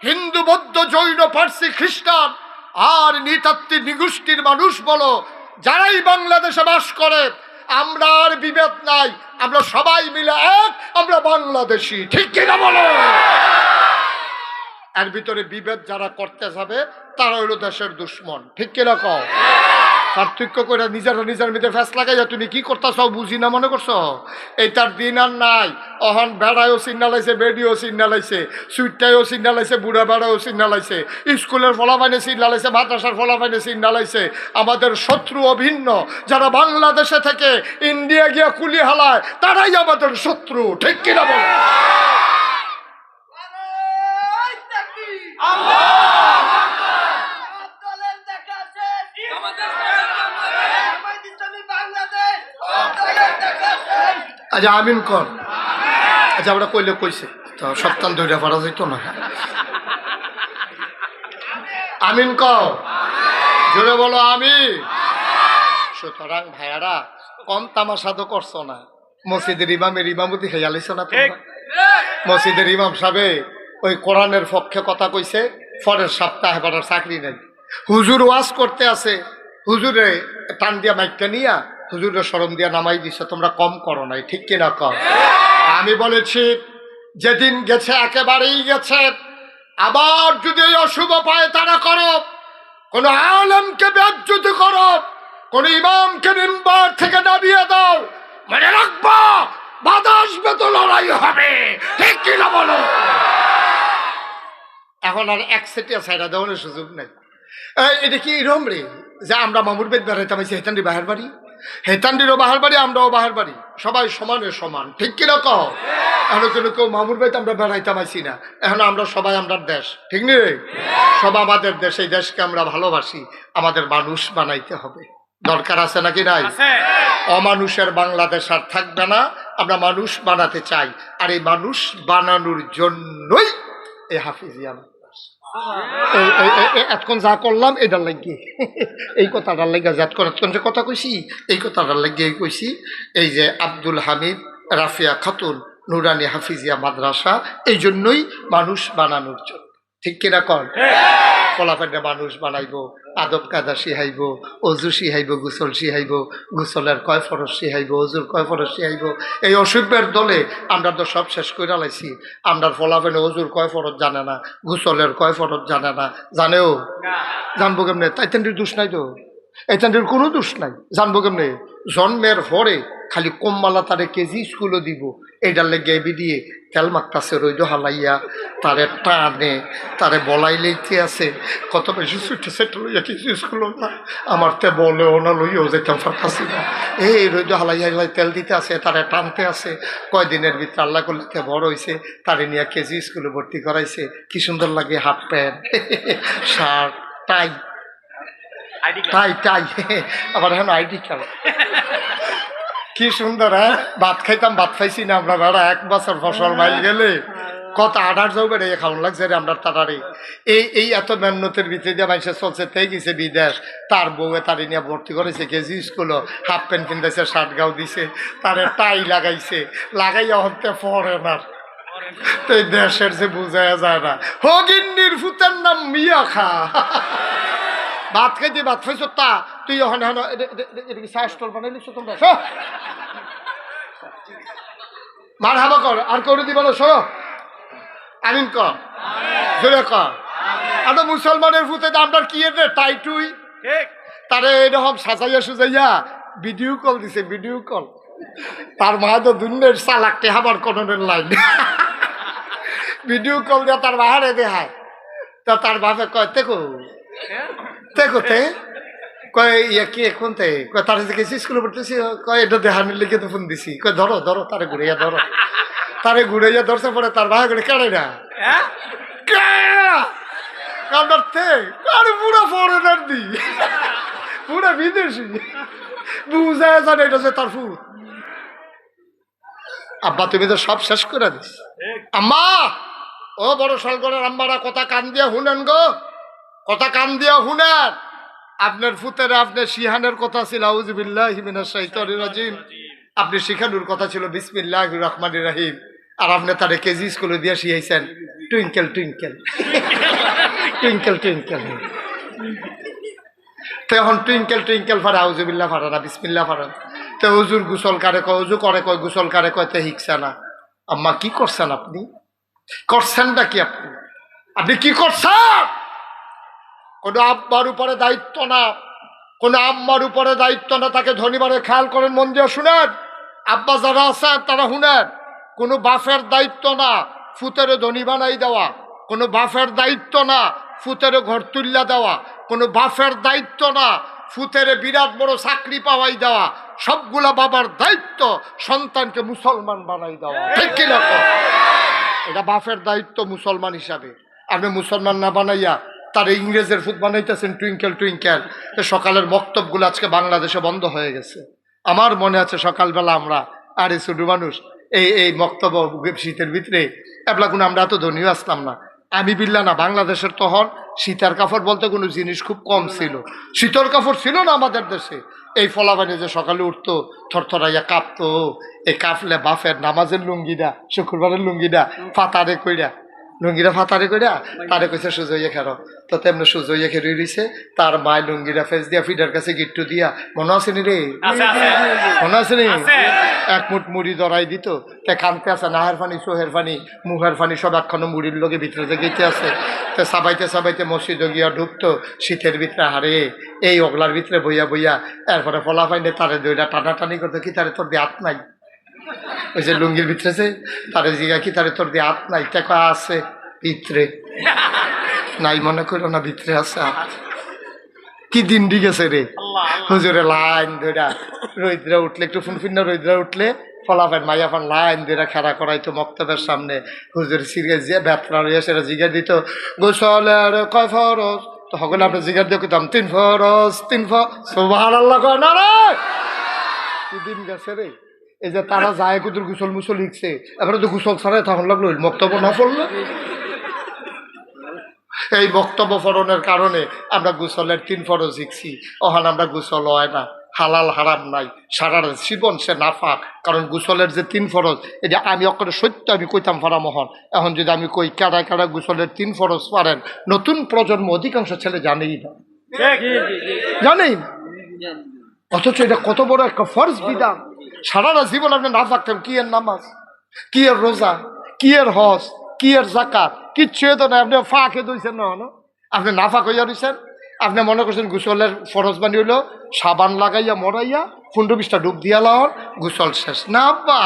হিন্দু বৌদ্ধ জৈন পার্সি খ্রিস্টান আর নৃতাত্ত্বিক নিগোষ্ঠীর মানুষ বলো, যারাই বাংলাদেশে বাস করে, আমরা আর বিভেদ নাই, আমরা সবাই মিলে এক, আমরা বাংলাদেশি, ঠিক কিনা বলো? এর ভিতরে বিভেদ যারা করতে যাবে তারা হইল দেশের দুশ্মন, ঠিক কিনা কও? পার্থক্য করে নিজের মধ্যে ফ্যাস লাগাইয়া তুমি কি করতেছ বুঝি না মনে করছো? এইটার দিন আর নাই। অহন বেড়ায়ও চিন্নালাইছে, বেডিও চিন্নালাইছে, সুইটটাইও চিন্নালাইছে, বুড়া বেড়াও চিন্নালাইছে, স্কুলের ফলাফাইনে চিন্নালাইছে, মাদ্রাসার ফলাফাইনে চিন্নালাইছে। আমাদের শত্রু অভিন্ন, যারা বাংলাদেশে থেকে ইন্ডিয়া গিয়া কুলি হালায় তারাই আমাদের শত্রু, ঠিক কিনা বল? আচ্ছা আমিন কর। আচ্ছা আমরা কইলে কইছে তো সপ্তাহ ধরে পারা যাইতো না। আমিন কও, জোরে বলো আমি। সুতরাং ভাইয়ারা কম তামাশা তো করছো না। মসজিদের ইমামের ইমামতি খেয়াল হইছো না তোমরা? মসজিদের ইমাম সাহেব ওই কোরআনের পক্ষে কথা কইছে, পরের সপ্তাহে চাকরি নেই। হুজুর ওয়াজ করতে আছে, হুজুরে টান দিয়া মাইকটা নিয়া হুজুরের শরম দিয়া নামাই দিছে, তোমরা কম করো নাই, ঠিক কিনা কম? আমি বলেছি যেদিন গেছে একেবারেই গেছে, আবার যদি এই অশুভ পায় তারা করো, কোন আলেমকে বেজ্জতি করো, কোন ইমামকে মিম্বার থেকে নামিয়ে দাও, মনে রাখবা বাধা আসবে তো লড়াই হবে, ঠিক কিনা বলো? এখন আর এক সেটিয়া সাইডা দেওয়ানোর সুযোগ নাই। এটা কি এরম রে যে আমরা মামুর বেদ বেড়াইতাম, হেতান্ডি বাহার বাড়ি, হেতান্ডিরও বাহার বাড়ি, আমরাও বাহার বাড়ি, সবাই সমানে সমান, ঠিক কিনা কও? এখন কিন্তু কেউ মামুর বেদ আমরা বেড়াইতাম আইসি না, এখন আমরা সবাই আমরা দেশ, ঠিক নেই? সব আমাদের দেশ, এই দেশকে আমরা ভালোবাসি, আমাদের মানুষ বানাইতে হবে, দরকার আছে নাকি নাই? অমানুষের বাংলাদেশ আর থাকবে না, আমরা মানুষ বানাতে চাই, আর এই মানুষ বানানোর জন্যই এই হাফিজিয়া এতক্ষণ যা করলাম এটার লাগে, এই কথাটার লাগে এতক্ষণ যে কথা কইছি এই কথাটার লাগে কইছি। এই যে আব্দুল হামিদ রাফিয়া খাতুন নুরানি হাফিজিয়া মাদ্রাসা, এই জন্যই মানুষ বানানোর জন্য, ঠিক কিনা কর? ফলাফেলে মানুষ বানাইবো, আদব কায়দা শিহাইব, অজু শিহাইব, গোসল শিহাইব, গোসলের কয় ফরজ শিহাইব, অজুর কয় ফরজ শিহাইব। এই অসভ্যের দলে আমরা তো সব শেষ করে লাইছি। আমরা ফলাফেলে অজুর কয় ফরজ জানে না, গোসলের কয় ফরজ জানে না, জানেও? জানবো কেমনে? তাইতেন্ডির দোষ নাই তো, এতেন্ডির কোনো দোষ নাই, জানবো কেমনে? জন্মের পরে খালি কম্মালা তারে কেজি স্কুলও দিব, এইটার লেগে এবি দিয়ে তেল মাখতাছে, রইদ হালাইয়া তারে টানে, তারে বলাই লইতে আছে, কত বেশি ছুটে সেটা লইয়া কিছু স্কুল না, আমার তে বলেও না, লইয়াও যেতাম পারতাছি না, এই রইদ হালাইয়া হালাই তেল দিতে আছে, তারে টানতে আছে। কয়দিনের ভিতরে আল্লাহ করলে বড় হয়েছে, তারে নিয়ে কেজি স্কুলে ভর্তি করাইছে। কি সুন্দর লাগে, হাফ প্যান্ট, শার্ট, টাই, টাই টাই, আবার এখন আইডি কার্ড, কি সুন্দর। হ্যাঁ, ভাত খাইতাম, ভাত খাইছি না আমরা বেড়া, 1 বছর ফসল মাইল গেলে কত আডার যাও বেড়ে খাওয়ান লাগছে রে আমরা তাড়ারে। এই এত মেহনতের ভিতরে দিয়ে মানুষের চলছে, তাই গেছে বিদেশ, তার বউয়ে তারে নিয়ে ভর্তি করেছে কেজি স্কুল, হাফ প্যান্ট কিনতেছে, শার্ট গাও দিছে, তারে টাই লাগাইছে, লাগাইয়া হতে ফরেনার। তো এই দেশের যে বুঝায়া যায় না, হগিন্নির ফুতের নাম মিয়া খা। ভাত খাইতে ভাত খাইছ তা তুই ওখানে চা স্টল বানাইলিস তোমরা, মার হাবা কর, আর করে দিবা না, শোনো আমিন কর, জোরে কর। আর মুসলমানের ফুতে আমরা কি রে টাই টুই, তারে এরকম সাজাইয়া সুজাইয়া ভিডিও কল দিছে, ভিডিও কল। তার মা তো দুনিয়ার চালাকটে হাবার কননের লাইন, ভিডিও কল দিয়া তার বাহারে দেখায়। তা তার বাপে কয় তেকো তেকো তে কয় ইয়া কি এখন তে কয় তার গেছি স্কুলে পড়তেছি, কয় এটা দেখানোর লিখে তো ফোন দিছি, কয় ধরো ধরো তারে ঘুরাইয়া ধরো, তারে ঘুরাইয়া ধরছে। পরে তার বাহা করে কেড়ে না পুরো ফরেনার দি, পুরো বিদেশি, বুঝায় জানে এটা যে তার ফুট। আব্বা তুমি তো সব শেষ করে দিস। আম্মা, ও বড় সলগরের আম্মারা কথা কান দিয়া শুনেন গো, কথা কান দিয়া শুনেন। আপনার ফুতের আপনার শিহানের কথা ছিল আউযুবিল্লাহি মিনাশ শাইতানির রাজিম, আপনি শিখানোর কথা ছিল বিসমিল্লাহির রহমানির রহিম, আর আপনি তারে কেজি স্কুলে দিয়ে শিখাইছেন টুইঙ্কেল টুইঙ্কেল টুইঙ্কেল টুইঙ্কেল। তো এখন টুইঙ্কেল টুইঙ্কেল ফারা আউযুবিল্লাহ ফারা না বিসমিল্লাহ ফারা। তো হুজুর গোসল কারে কয়, হুজুর করে কয়, গোসল কারে কয়, তে শিখছে না। আম্মা কি করছেন আপনি? করছেনটা কি আপনি? আপনি কি করছেন? কোনো আব্বার উপরে দায়িত্ব না, কোনো আম্মার উপরে দায়িত্ব না, তাকে ধনীবারে খেয়াল করেন, মন দিয়ে শুনেন। আব্বা যারা আছেন তারা শুনেন, কোনো বাফের দায়িত্ব না ফুতেরে ধনী বানাই দেওয়া, কোনো বাফের দায়িত্ব না ফুতেরে ঘর তুল্লা দেওয়া, কোনো বাফের দায়িত্ব না ফুতেরে বিরাট বড় চাকরি পাওয়াই দেওয়া। সবগুলা বাবার দায়িত্ব সন্তানকে মুসলমান বানাই দেওয়া, ঠিক কিনা? এটা বাফের দায়িত্ব মুসলমান হিসাবে। আপনি মুসলমান না বানাইয়া তার ইংরেজের ফুট বানাইতেছেন টুইঙ্কেল টুইঙ্কেল। সকালের বক্তব্যগুলো আজকে বাংলাদেশে বন্ধ হয়ে গেছে। আমার মনে আছে সকালবেলা আমরা আর এই ছোট মানুষ এই বক্তব্য শীতের ভিতরে এবলা কোনো আমরা এত ধনীও আসলাম না। আমি বিল্লা না, বাংলাদেশের তখন শীতের কাপড় বলতে কোনো জিনিস খুব কম ছিল, শীতের কাপড় ছিল না আমাদের দেশে। এই ফলাবানি যে সকালে উঠতো থরথরাইয়া কাঁপতো, এই কাঁপলে বাফের নামাজের লুঙ্গিটা, শুক্রবারের লুঙ্গিটা পাতারে কইরা লুঙ্গিরা ফাতারে করে তারে কইছে সুজইয়া খেরো, তো তেমনি সুজইয়া খেরুই রইছে। তার মায় লুঙ্গিরা ফেস দিয়া ফিডার কাছে গিট্টু দিয়া, মনে আছে নি রে, মনে আছে নি, এক মুঠ মুড়ি ধরাই দিত, তে কানতে আছে, নাহের ফানি সোহের ফানি মুহের ফানি সব একখানো মুড়ির লোকে ভিতরে যে গেতে আছে। তো সাবাইতে সাবাইতে মসজিদে গিয়া ঢুকতো শীতের ভিতরে, হারে এই ওগলার ভিতরে বইয়া বইয়া। এরপরে ফলা ফাইনে তারে দইটা টানাটানি করতো, কি তারে তোর দিয়ে হাত নাই, ওই যে লুঙ্গির ভিতরে যে তারে জিগা, কি তারে তোর দিয়ে হাত নাই, টেকা আছে ভিতরে নাই, মনে করো না ভিতরে আছে হাত। কি দিন দি গেছে রে হুজুরে, লাইন ধরা রৈদ্রা উঠলে, একটু ফুনফিন্না রৈদ্রা উঠলে ফলাফেন মাইয়াফান লাইন ধরা খেলা করাইতো মক্তবের সামনে। হুজুর সিরিয়ে যে ব্যথা রয়ে সেটা জিগা দিত, গোসলের কয় ফরজ, তো সকলে আমরা জিগার দিয়ে কইতাম 3 ফরজ 3 ফরজ, সুবহানাল্লাহ কয় না রে। কি দিন গেছে রে। এই যে তারা যায় কুদুর গুসল মুসল লিখছে, এবারে তো গুসল ছাড়াই তখন লাগলো মক্তব্য না পড়লো। এই বক্তব্য ফরণের কারণে আমরা গোসলের 3 ফরজ শিখছি, ওখান আমরা গোসল হয় না, হালাল হারাম নাই, সারা জীবন সে নাফাক। কারণ গোসলের যে 3 ফরজ, এটা আমি অক্ষরে সত্য আমি কইতাম ফারা মোহন। এখন যদি আমি কই কারা কারা গোসলের 3 ফরজ পারেন, নতুন প্রজন্ম অধিকাংশ ছেলে জানেই না, জানেই না। অথচ এটা কত বড় একটা ফরজ বিধান। সারাটা জীবন আপনি না থাকতেন, কি এর নামাজ, কি এর রোজা, কি এর হজ, কি এর জাকাত, কিচ্ছু তো না। আপনি ফাঁকে দইছেন না, আপনি না ফাঁক হইয়া রইছেন। আপনি মনে করছেন গোসলের ফরজ বানি হইল সাবান লাগাইয়া মরাইয়া 15-20টা ডুব দিয়া লাওয়ার গোসল শেষ না। আব্বা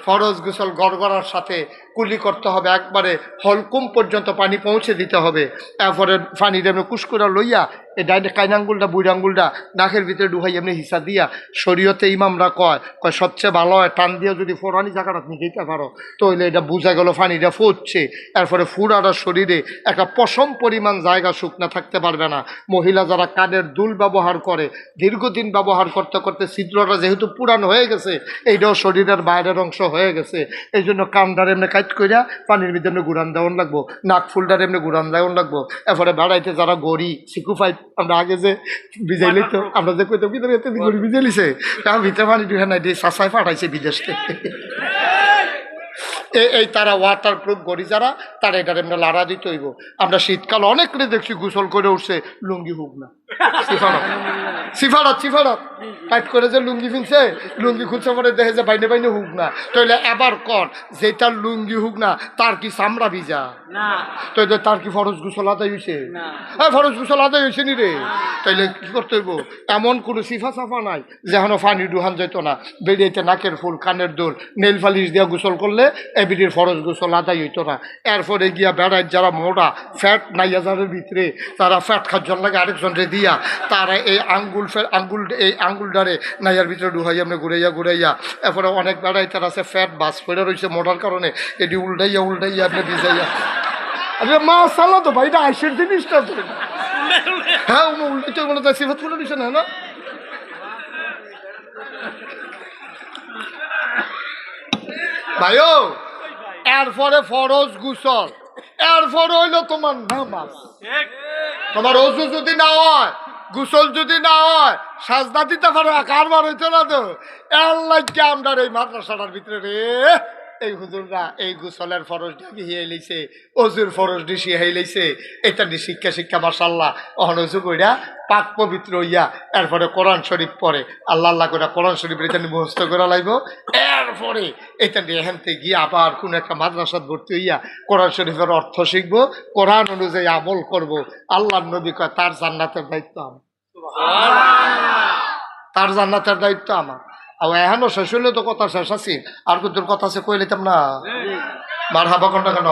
ফরজ গোসল গড়গড়ার সাথে কুলি করতে হবে, একবারে হলকুম পর্যন্ত পানি পৌঁছে দিতে হবে। এরপরে পানি এমনি কুসকুরা লইয়া এই ডাইনে কাইন আঙ্গুলটা বুড়ি আঙ্গুলটা নাকের ভিতরে ঢুকাই এমনি হিসা দিয়া, শরীয়তে ইমামরা কয় সবচেয়ে ভালো হয় টান দিয়ে যদি ফোরানি জায়গাটা নিতে পারো, তো হইলে এটা বোঝা গেল পানিটা ফুটছে। এরপরে ফুরার শরীরে একটা পশম পরিমাণ জায়গা শুকনা থাকতে পারবে না। মহিলা যারা কানের দুল ব্যবহার করে, দীর্ঘদিন ব্যবহার করতে করতে ছিদ্রটা যেহেতু পুরানো হয়ে গেছে, এইটাও শরীরের বাইরের অংশ হয়ে গেছে, এই জন্য কানটার এমনি কাজ কইরা পানির ভিতরে এমনি গুড়ান দেওয়ান লাগবো, নাক ফুলটার এমনি গুড়ান দেওয়ান লাগবো। এরপরে বেড়াইতে যারা গড়ি সিকুফাই, আমরা আগে যে ভিজাইলি তো আমরা যে কইতাম ভিতরে এত গড়ি ভিজাইলিছে, তার ভিতরে পানি ঢুকে নাই দিয়ে চাষায় পাঠাইছে বিদেশ থেকে। এই তারা ওয়াটার প্রুফ গড়ি যারা, তারা এটার এমনি লাড়া দিতে হইব। আমরা শীতকাল অনেক করে দেখছি গোসল করে উঠছে লুঙ্গি হুক না, সিফারাত সিফারাত টাইট করে যে লুঙ্গি ফিনছে, লুঙ্গি খুঁজছে পরে দেখে যে বাইনে বাইনে হুক না। তাইলে এবার কর যেটার লুঙ্গি হুক না তার কি চামড়া ভিজা, তো তার কি ফরজ গোসল আদায় হয়েছে? হ্যাঁ ফরজ গোসল আদায় হয়েছে নি রে। তাইলে কি করতে হইব? এমন কোনো সিফা সাফা নাই যেখানে পানি ডুহান যেত না, বেরিয়েতে নাকের ফুল কানের দোল নেল ফালিশ দিয়া গোসল করলে এবিডির ফরজ গোসল আদায় হইতো না। এরপরে গিয়া বেড়ায় যারা মোটা ফ্যাট নাইয়াজারের ভিতরে, তারা ফ্যাট খাদ্য লাগে আরেকজনরে দিয়া, তারা এই আঙ্গুলটারে নাইয়ার ভিতরে ডুহাইয়া এমনি ঘুরাইয়া ঘুরাইয়া। এরপরে অনেক বেড়াই তারা আছে ফ্যাট বাস পড়ে রয়েছে মোটার কারণে, এটি উল্টাইয়া উল্টাইয়া আপনি ভিজাইয়া। আরে মা সালা তো ভাই, এটা আইসের জিনিসটা তো। হ্যাঁ উল্টাইতে বলে তাই সিফাত ফুলে দিছে না। ভাইও এরপরে ফরজ গোসল, এরপরে হইলো তোমার নামাজ। তোমার ওযু যদি না হয়, গোসল যদি না হয়, সাজদা দিতে পারো, কারবার হইতো না তো। আল্লাহ কে আমরা এই মাদ্রাসাটার ভিতরে রে এই হুজুররা এই গোসলের ফরজটা হিয়ে লইছে, অজুর ফরজটি শিখাই লইছে। এটা দিয়ে শিক্ষা শিক্ষা মাশাআল্লাহ অহন অজু কইরা পাক পবিত্র হইয়া এরপরে কোরআন শরীফ পড়ে, আল্লাহ আল্লাহ করে কোরআন শরীফ এটা নিয়ে মুখস্থ করা লাগবো। এরপরে এটা নিয়ে এখানতে গিয়ে আবার কোন একটা মাদ্রাসাত ভর্তি হইয়া কোরআন শরীফের অর্থ শিখবো, কোরআন অনুযায়ী আমল করব। আল্লাহর নবী কয় তার জান্নাতের দায়িত্ব আমার, তার জান্নাতের দায়িত্ব আমার। আর এখনো শেষ হইলে তো কথা শেষ আছে, আর কত কথা আছে কই লিতাম না। মার হাবা কোনটা কেন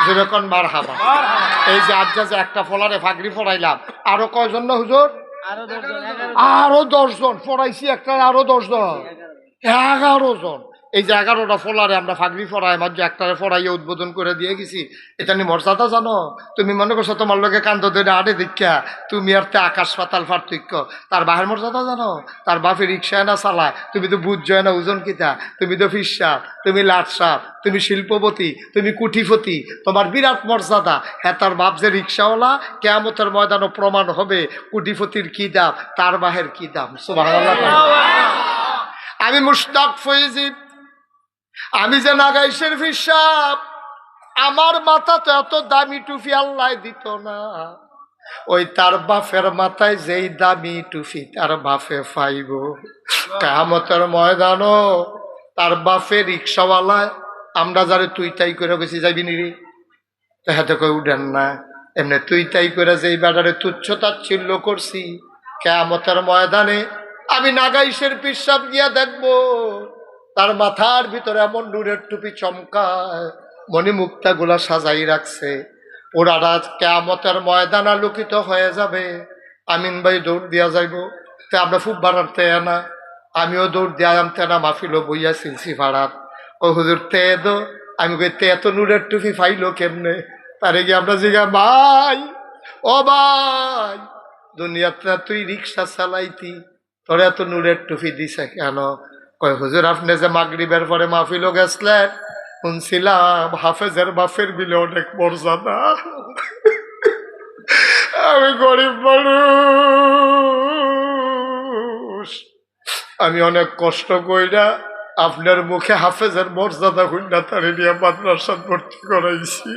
যেরকম মার হাবা। এই যে আজ যে একটা ফলারে ফাগরি ফড়াইলাম, আরো কয়জন না হুজুর? আরো 10 জন ফড়াইছি, একটা আরো 10 জন, 11 জন। এই যে 11টা ফলারে আমরা ফাগরি ফড়াই, মাঝে একটারে ফড়াইয়ে উদ্বোধন করে দিয়ে গেছি। এটা নিয়ে মর্যাদা জানো? তুমি মনে করছো তোমার লোকে কান্দ ধরে আড়ে দীক্ষা তুমি আর তে আকাশ পাতাল পার্থক্য। তার বাহের মর্যাদা জানো? তার বাপে রিক্সায় না চালায়, তুমি তো বুঝছো না ওজন কিতা, তুমি তো ফিসাব, তুমি লাটসাপ, তুমি শিল্পপতি, তুমি কুঠিপতি, তোমার বিরাট মর্যাদা। হ্যাঁ তার বাপ যে রিক্সাওয়ালা, কিয়ামতের ময়দানও প্রমাণ হবে কুঠিপতির কি দাম, তার বাহের কি দাম। সুবহানাল্লাহ। আমি মুশতাক ফয়েজি, আমি যে নাগাইশের ফিসাব, আমার মাথা তো এত দামি টুপি আল্লাহ দিত না, ওই তার বাপের মাথায় যেই দামি টুপি তার বাপে পাইব। কিয়ামতের ময়দানও তার বাপে রিক্সাওয়ালায় আমরা যারে তুই তাই করে গেছি যাইবি নি রে, হাতে কই উঠেন না, এমনি তুই তাই করে যেই বেটারে তুচ্ছ তাচ্ছিল্য করছি, কিয়ামতের ময়দানে আমি নাগাইশের পিসাব গিয়া দেখবো তার মাথার ভিতরে এমন নূরের টুপি চমকায়, মণি মুক্তা গুলা সাজাই রাখছে, ওরা রাত কিয়ামতের ময়দান আলোকিত হয়ে যাবে। আমিন ভাই দৌড় দিয়া যাইব, তে আমরা খুব বাড়াতে না, আমিও দৌড় দিয়া আনতে না, মাহফিলও বইয়া সিলসি ভাড়াত। ও হুজুর তে দো, আমি কই তে এত নূরের টুপি পাইলো কেমনে? তারে গিয়ে আমরা জিগা, ভাই ও ভাই, দুনিয়াতে তুই রিক্সা চালাইতি, তোর এত নূরের টুপি দিছে কেন? কয় হুজুর আপনি যে মাগরিবের পরে মাহফিলও গেছলেন, শুনছিলাম হাফেজের বাপের বিলে অনেক মর্যাদা। আমি গরিব মানুষ, আমি অনেক কষ্ট কইরা আপনার মুখে হাফেজের মর্যাদা হইনা তারে নিয়ে মাদ্রাসা ভর্তি করাইছি।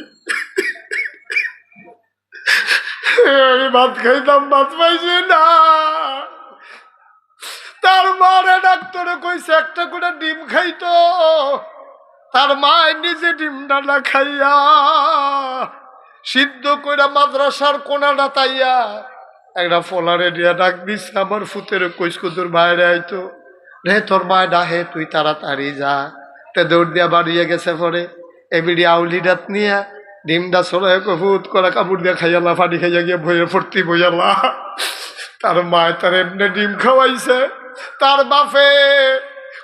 আমি ভাত খাইতাম, ভাত পাইছি না। তার মারে ডাক্তারে কইছে একটা করে ডিম খাইতো, তার মায় নিজে ডিমটা না খাইয়া সিদ্ধ কইরা মাদ্রাসার কোনাটা তাইয়া একটা ফলারে দিয়া ডাক দিছে, আমার ফুতের কইস কুতুর বাইরে আইতো রে, তোর মায় ডাহে তুই তাড়াতাড়ি যা। তে দৌড় দিয়া বাড়িয়ে গেছে, পরে এবিডি আউলিডাত নিয়ে ডিমটা চলে ফুত করা কাপড় দিয়া খাইয়ালা, পানি খাইয়া গিয়ে ভয়ে ভর্তি বইয়ালা। তার মায় তার এমনি ডিম খাওয়াইছে, তার বাপে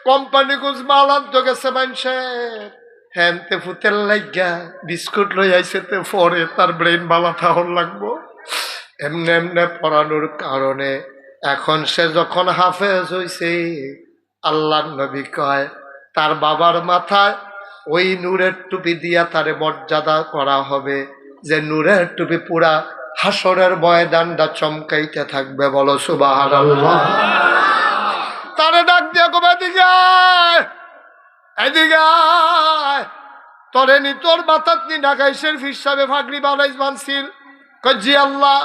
কোম্পানি কুজ মাল আনতে গেছে মানুষের, হ্যানতে ফুতের লাইগা বিস্কুট লই আইছে, তে পরে তার ব্রেন বালা থাহর লাগবো। এমনি এমনি পড়ানোর কারণে এখন সে যখন হাফেজ হইছে, আল্লাহর নবী কয় তার বাবার মাথায় ওই নূরের টুপি দিয়া তারে মর্যাদা করা হবে, যে নূরের টুপি পুরা হাসরের ময়দানটা চমকাইতে থাকবে। বলো সুবহানাল্লাহ। তারে ডাক দিয়া কবে, এদিকে আয়, এদিকে আয়, তোরে নি তোর মাথাত নি ঢাকাইশের ফিসাবে ফাগড়ি বানাইস মানছিল। জি আল্লাহ,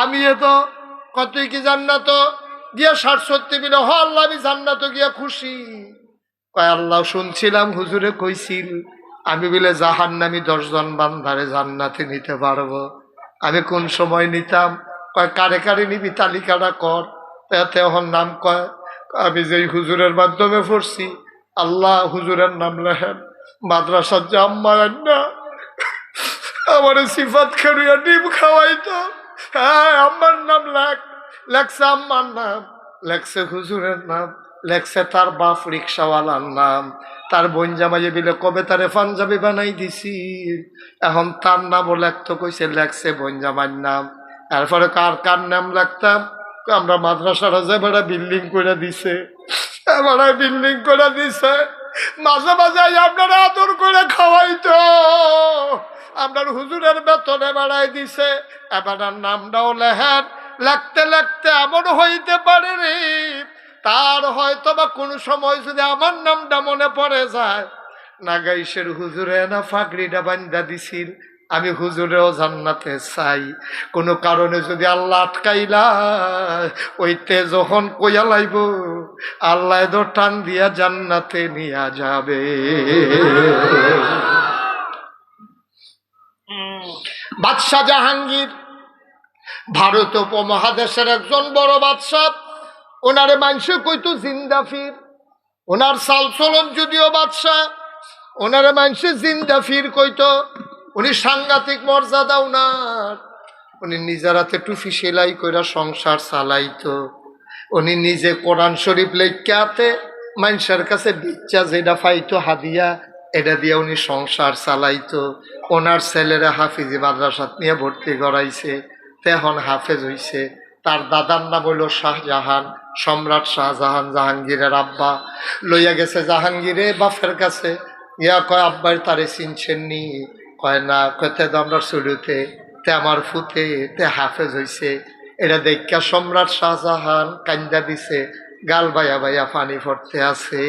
আমি তো কতই কি জান্নাত গিয়া ৬০-৭০ মিলে হ আল্লাহ, আমি জান্নাত গিয়া খুশি। কয় আল্লাহ শুনছিলাম হুজুরে কইছিল আমি বলে জাহান্নামী ১০ জন বান্দারে জান্নাতে নিতে পারবো, আমি কোন সময় নিতাম? কয় কারে কারে নিবি তালিকাটা কর। এতে এখন নাম কয়, আমি যেই হুজুরের মাধ্যমে পড়ছি, আল্লাহ হুজুরের নাম লেখেন, মাদ্রাসার যে আম্মা না আমার সিফাত খারিয়া ডিম খাওয়াইতো, হ্যাঁ আম্মার নাম লেখছে, আম্মার নাম লেখছে, হুজুরের নাম লেখছে, তার বাপ রিক্সাওয়ালার নাম, তার বোন জামাই বিলে কবে তারে পাঞ্জাবি বানাই দিছি, এখন তার নামও লেখতো, কইছে লেখছে বোন জামাইয়ের নাম। তারপরে কার কার নাম লিখতাম, আমরা মাদ্রাসাটা যে বেড়া বিল্ডিং করে দিছে, এবারে বিল্ডিং করে দিছে, মাঝে মাঝে আপনারা আদর করে খাওয়াইতো, আপনার হুজুরের বেতনে বাড়াই দিছে, এবার নামটাও লেহেন। লাগতে লাগতে এমন হইতে পারে রে, তার হয়তো বা কোন সময় যদি আমার নামটা মনে পড়ে যায়, নাগাইশের হুজুরে না ফাগড়িটা বান্ধা দিছিল, আমি হুজুরেও জান্নাতে চাই। কোনো কারণে যদি আল্লাহ আটকাইলা, ওইতে যখন কইয়া লাইব, আল্লাহ তো টান দিয়া জান্নাতে নিয়া যাবে। বাদশাহ জাহাঙ্গীর ভারত উপমহাদেশের একজন বড় বাদশাহ, ওনারে মানুষে কইতো জিন্দাফির, ওনার চাল চলন যদিও বাদশাহ, ওনারে মানুষে জিন্দাফির কইতো। উনি সাংঘাতিক মর্যাদা উনার, উনি নিজের হাতে টুপি সেলাই কইরা সংসার চালাইতো, উনি নিজে কোরআন শরীফ লেখাতে মানুষের কাছে বিচ্ছা যেটা পাইতো হাদিয়া, এটা দিয়ে উনি সংসার চালাইতো। ওনার ছেলেরা হাফিজি মাদ্রাসাত নিয়ে ভর্তি করাইছে, তেহন হাফেজ হইছে। তার দাদার নাম হইল শাহজাহান, সম্রাট শাহজাহান জাহাঙ্গীরের আব্বা। লইয়া গেছে জাহাঙ্গীরে বাপের কাছে, ইয়া কয় আব্বার তারে চিনছেন নি? কয় না। কয়তে আমরা শুরুতে তে আমার ফুতে তে হাফেজ হইছে। এটা দেখা সম্রাট শাহজাহান কান্দা দিছে, গাল বাইয়া বাইয়া পানি পড়তে আছে।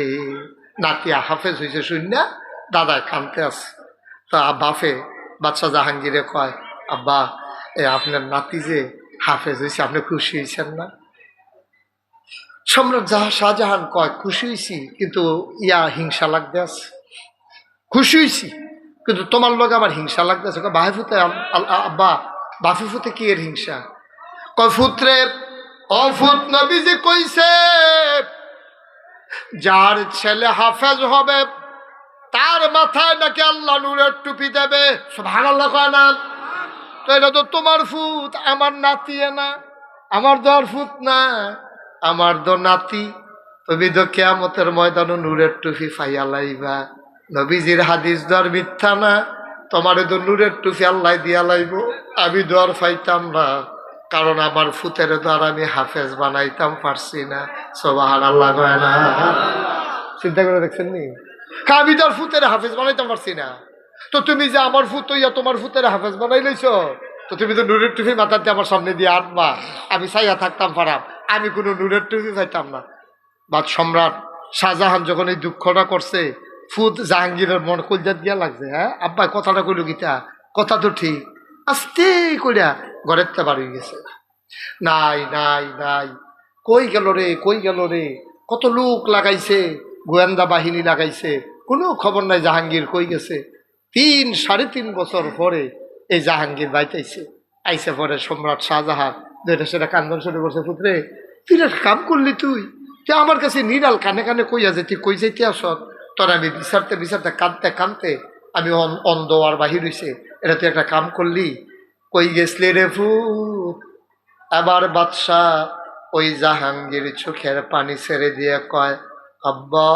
নাতিয়া হাফেজ হইছে শূন্য, দাদা কানতে আছে। তা বাফে বাদশা জাহাঙ্গীরে কয়, আব্বা আপনার নাতি যে হাফেজ হয়েছে, আপনি খুশি হয়েছেন না? সম্রাট শাহজাহান কয়, খুশি হয়েছি, কিন্তু হিংসা লাগতে আছে। খুশি হয়েছি কিন্তু তোমার লগে আমার হিংসা লাগতেছে। বাহে ফুতে আব্বা, বাফি ফুতে কি এর হিংসা? কয় ফুত্রে অফুত নবীজি কইছে যার ছেলে হাফেজ হবে তার মাথায় নাকি আল্লাহ নূরের টুপি দেবে। সুবহানাল্লাহ কয় না? তো এটা তো তোমার ফুত, আমার নাতি না, আমার দর ফুত না, আমার তো নাতি। তুমি তো কিয়ামতের ময়দানে নূরের টুপি পাইয়া লাইবা। নবীজির হাদিস দর মিথ্যা না, তোমারে তো নূরের টুপি আল্লাহ দিয়া লাইব। আমি দর পাইতাম না, কারণ আমার ফুতের দ্বার আমি হাফেজ বানাইতাম পারছি না। সুবহানাল্লাহ কয় না? চিন্তা করে দেখছেন নি? আমি তোর ফুতের হাফেজ বানাইতাম পারছি না, তো তুমি যে আমার ফুত হইয়া তোমার ফুতের হাফেজ বানাই লইছ, তো তুমি তো নূরের টুপি মাথাতে আমার সামনে দিয়ে আনবা, আমি চাইয়া থাকতাম পারাম, আমি কোনো নূরের টুপি পাইতাম না। বা সম্রাট শাহজাহান যখন এই দুঃখটা করছে, ফুত জাহাঙ্গীরের মন কলজাত গিয়া লাগছে। হ্যাঁ আব্বা কথাটা কইল গীতা, কথা তো ঠিক, আস্তে কইরা ঘরের তে বাড়ি গেছে। নাই নাই নাই, কই গেল রে, কই গেল রে? কত লোক লাগাইছে, গোয়েন্দা বাহিনী লাগাইছে, কোনো খবর নাই জাহাঙ্গীর কই গেছে। 3-3.5 বছর পরে এই জাহাঙ্গীর বাইতেছে। আইসে পরে সম্রাট শাহজাহান দুইটা সেটা কান্দন শুরু করছে, পুত্রে তুই একটা কাম করলি, তুই আমার কাছে নিরাল কানে কানে কইয়া যে তুই কই যাইতে আসত, তোর আমি বিচারতে বিচারতে কাঁদতে কাঁদতে আমি অন্ধ আর বাহির হইছে, এটা তুই একটা কাম করলি। কই গেছলি রে ফুত? আবার বাদশাহ ওই জাহাঙ্গীর চোখের পানি ছেড়ে দিয়ে কয়, আব্বা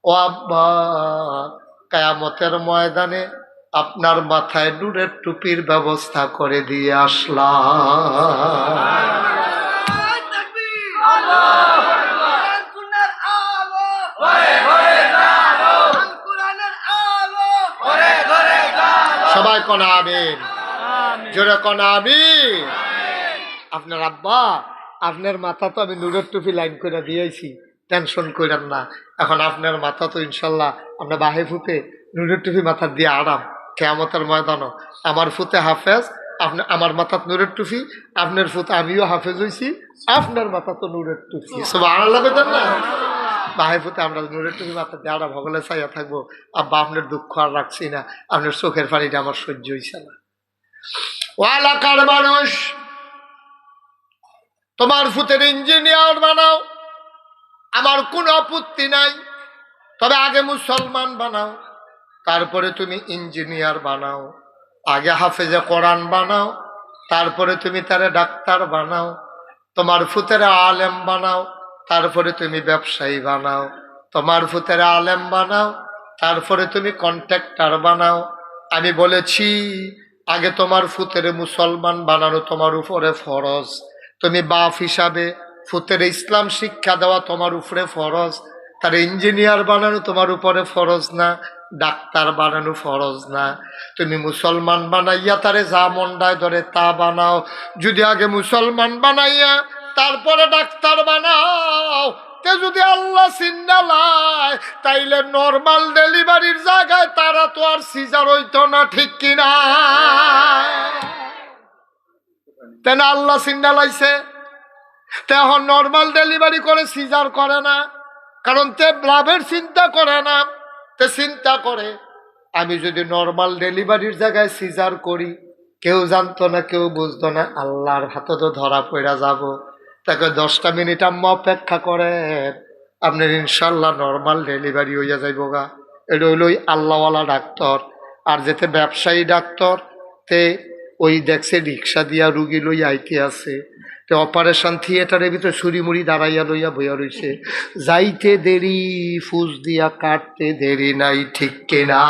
ও আব্বা, কিয়ামতের ময়দানে আপনার মাথায় নূরের টুপির ব্যবস্থা করে দিয়ে আসলাম। সবাই কোন আমিন, জোরে কোন আমিন। আপনার আব্বা, আপনার মাথা তো আমি নূরের টুপি লাইন করে দিয়েছি, টেনশন করেন না। এখন আপনার মাথা তো ইনশাল্লাহ আপনার বাহে ফুতে নূরের টুপি মাথা দিয়ে আরাম। কিয়ামতের ময়দানও আমার ফুতে হাফেজ, আপনার আমার মাথা নূরের টুপি, আপনার ফুতে আমিও হাফেজ হয়েছি, আপনার মাথা তো নূরের টুপি। সুবহানাল্লাহ কইতেন না? বাহে ফুতে আমরা নূরের টুপি মাথা দিয়ে আরাম হগলে চাইয়া থাকবো। আব্বা আপনার দুঃখ আর রাখছি না, আপনার চোখের পানিটা আমার সহ্য হইছে না। ও এলাকার মানুষ, তোমার ফুতের ইঞ্জিনিয়ার বানাও, আমার কোনো আপত্তি নাই, তবে আগে মুসলমান বানাও, তারপরে তুমি ইঞ্জিনিয়ার বানাও। আগে হাফেজে কোরআন বানাও, তারপরে তুমি তারে ডাক্তার বানাও। তোমার ফুতের আলেম বানাও, তারপরে তুমি ব্যবসায়ী বানাও। তোমার ফুতের আলেম বানাও, তারপরে তুমি কন্ট্রাক্টর বানাও। আমি বলেছি আগে তোমার ফুতের মুসলমান বানানো তোমার উপরে ফরজ। তুমি বাপ হিসাবে ফুতের ইসলাম শিক্ষা দেওয়া তোমার উপরে ফরজ। তার ইঞ্জিনিয়ার বানানো তোমার উপরে ফরজ না, ডাক্তার বানানো ফরজ না। তুমি মুসলমান বানাইয়া তারে যা মন্ডায় ধরে তা বানাও। যদি আগে মুসলমান বানাইয়া তারপরে ডাক্তার বানাও, তে যদি আল্লাহ চিন্নালায়, তাইলে নর্মাল ডেলিভারির জায়গায় তারা তো আর সিজার হইতো না, ঠিক কিনা? তেন আল্লাহ চিন্নালাইছে, তে এখন নর্মাল ডেলিভারি করে, সিজার করে না, কারণ তে লাভের চিন্তা করে না, তে চিন্তা করে আমি যদি নর্মাল ডেলিভারির জায়গায় সিজার করি, কেউ জানতো না, কেউ বুঝতো না, আল্লাহর হাতে তো ধরা পড়া যাব। তাকে 10টা মিনিট আম্মা অপেক্ষা করেন, আপনার ইনশাল্লাহ নর্মাল ডেলিভারি হইয়া যাইব গা। এটা হইল ওই আল্লাহওয়ালা ডাক্তার। আর যেতে ব্যবসায়ী ডাক্তার, তে ওই দেখছে রিক্সা দিয়া রুগী লইয়া আইতে আছে, তে অপারেশন থিয়েটারের ভিতরে ছুরি মুড়ি দাঁড়াইয়া লইয়া বইয়া রইছে, যাইতে দেরি ফুস দিয়া কাটতে দেরি নাই, ঠিক কিনা?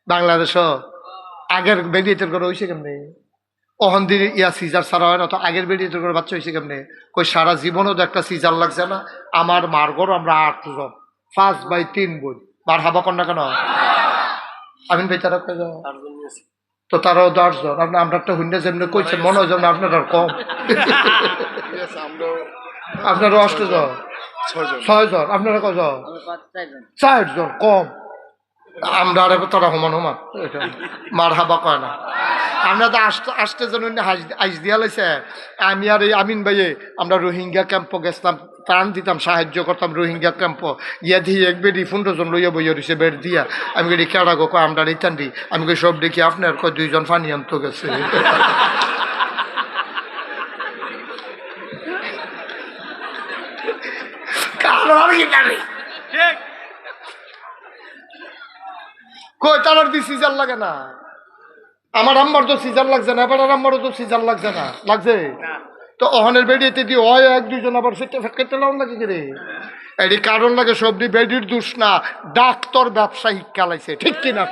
বাংলাদেশ আগের বেরিয়েটের করে হয়েছে কেমনে? অহন্দির ইয়া সিজার ছাড়া হয় না, তো আগের বেরিয়েটের করে বাচ্চা হয়েছে কেমনে? কই সারা জীবনও তো একটা সিজার লাগছে না। আমার মার ঘর আমরা 8 জন, 5/3 বোন। বার হাবা কন্যা কেন? আমিন ভাই তারা কে যাও তো, তারাও 10 জন। আমরা একটা হুন্ডা যেমনি কইছেন মনে হয় যেন আপনার আর কম, আপনারও 8 জন। 6 জন। আপনারা কজন? 4 জন। কম। আমরা আর তারা সমান সমান মার হাবা কয় না। আমরা তো আসতে জন আইস দিয়া লাইছে। আমি আর এই আমিন ভাইয়ে আমরা রোহিঙ্গা ক্যাম্প গেছিলাম, ত্রাণ দিতাম, সাহায্য করতাম রোহিঙ্গা ক্যাম্প। ইয়া দিয়ে এক বেডি 15 জন লইয়া বইয়া রয়েছে বেড দিয়া। আমি কই কেডা গো? কয় আমরা রিটার্ন দি। আমি কই সব দেখি আপনার। কয় 2 জন পানি আনতে গেছে। কই তার দি সিজার লাগে না? আমার আম্মার তো সিজার লাগছে না, এবার আম্মারও তো সিজার লাগছে না, লাগছে তো অহনের বেডিতে দিয়ে হয় 1-2 জন আবার সেটা ফেটে লাউন লাগে কি রে? এটি কারণ লাগে সবজি বেডির দোষ না, ডাক্তার ব্যবসা শিক্ষালাইছে, ঠিক কিনা?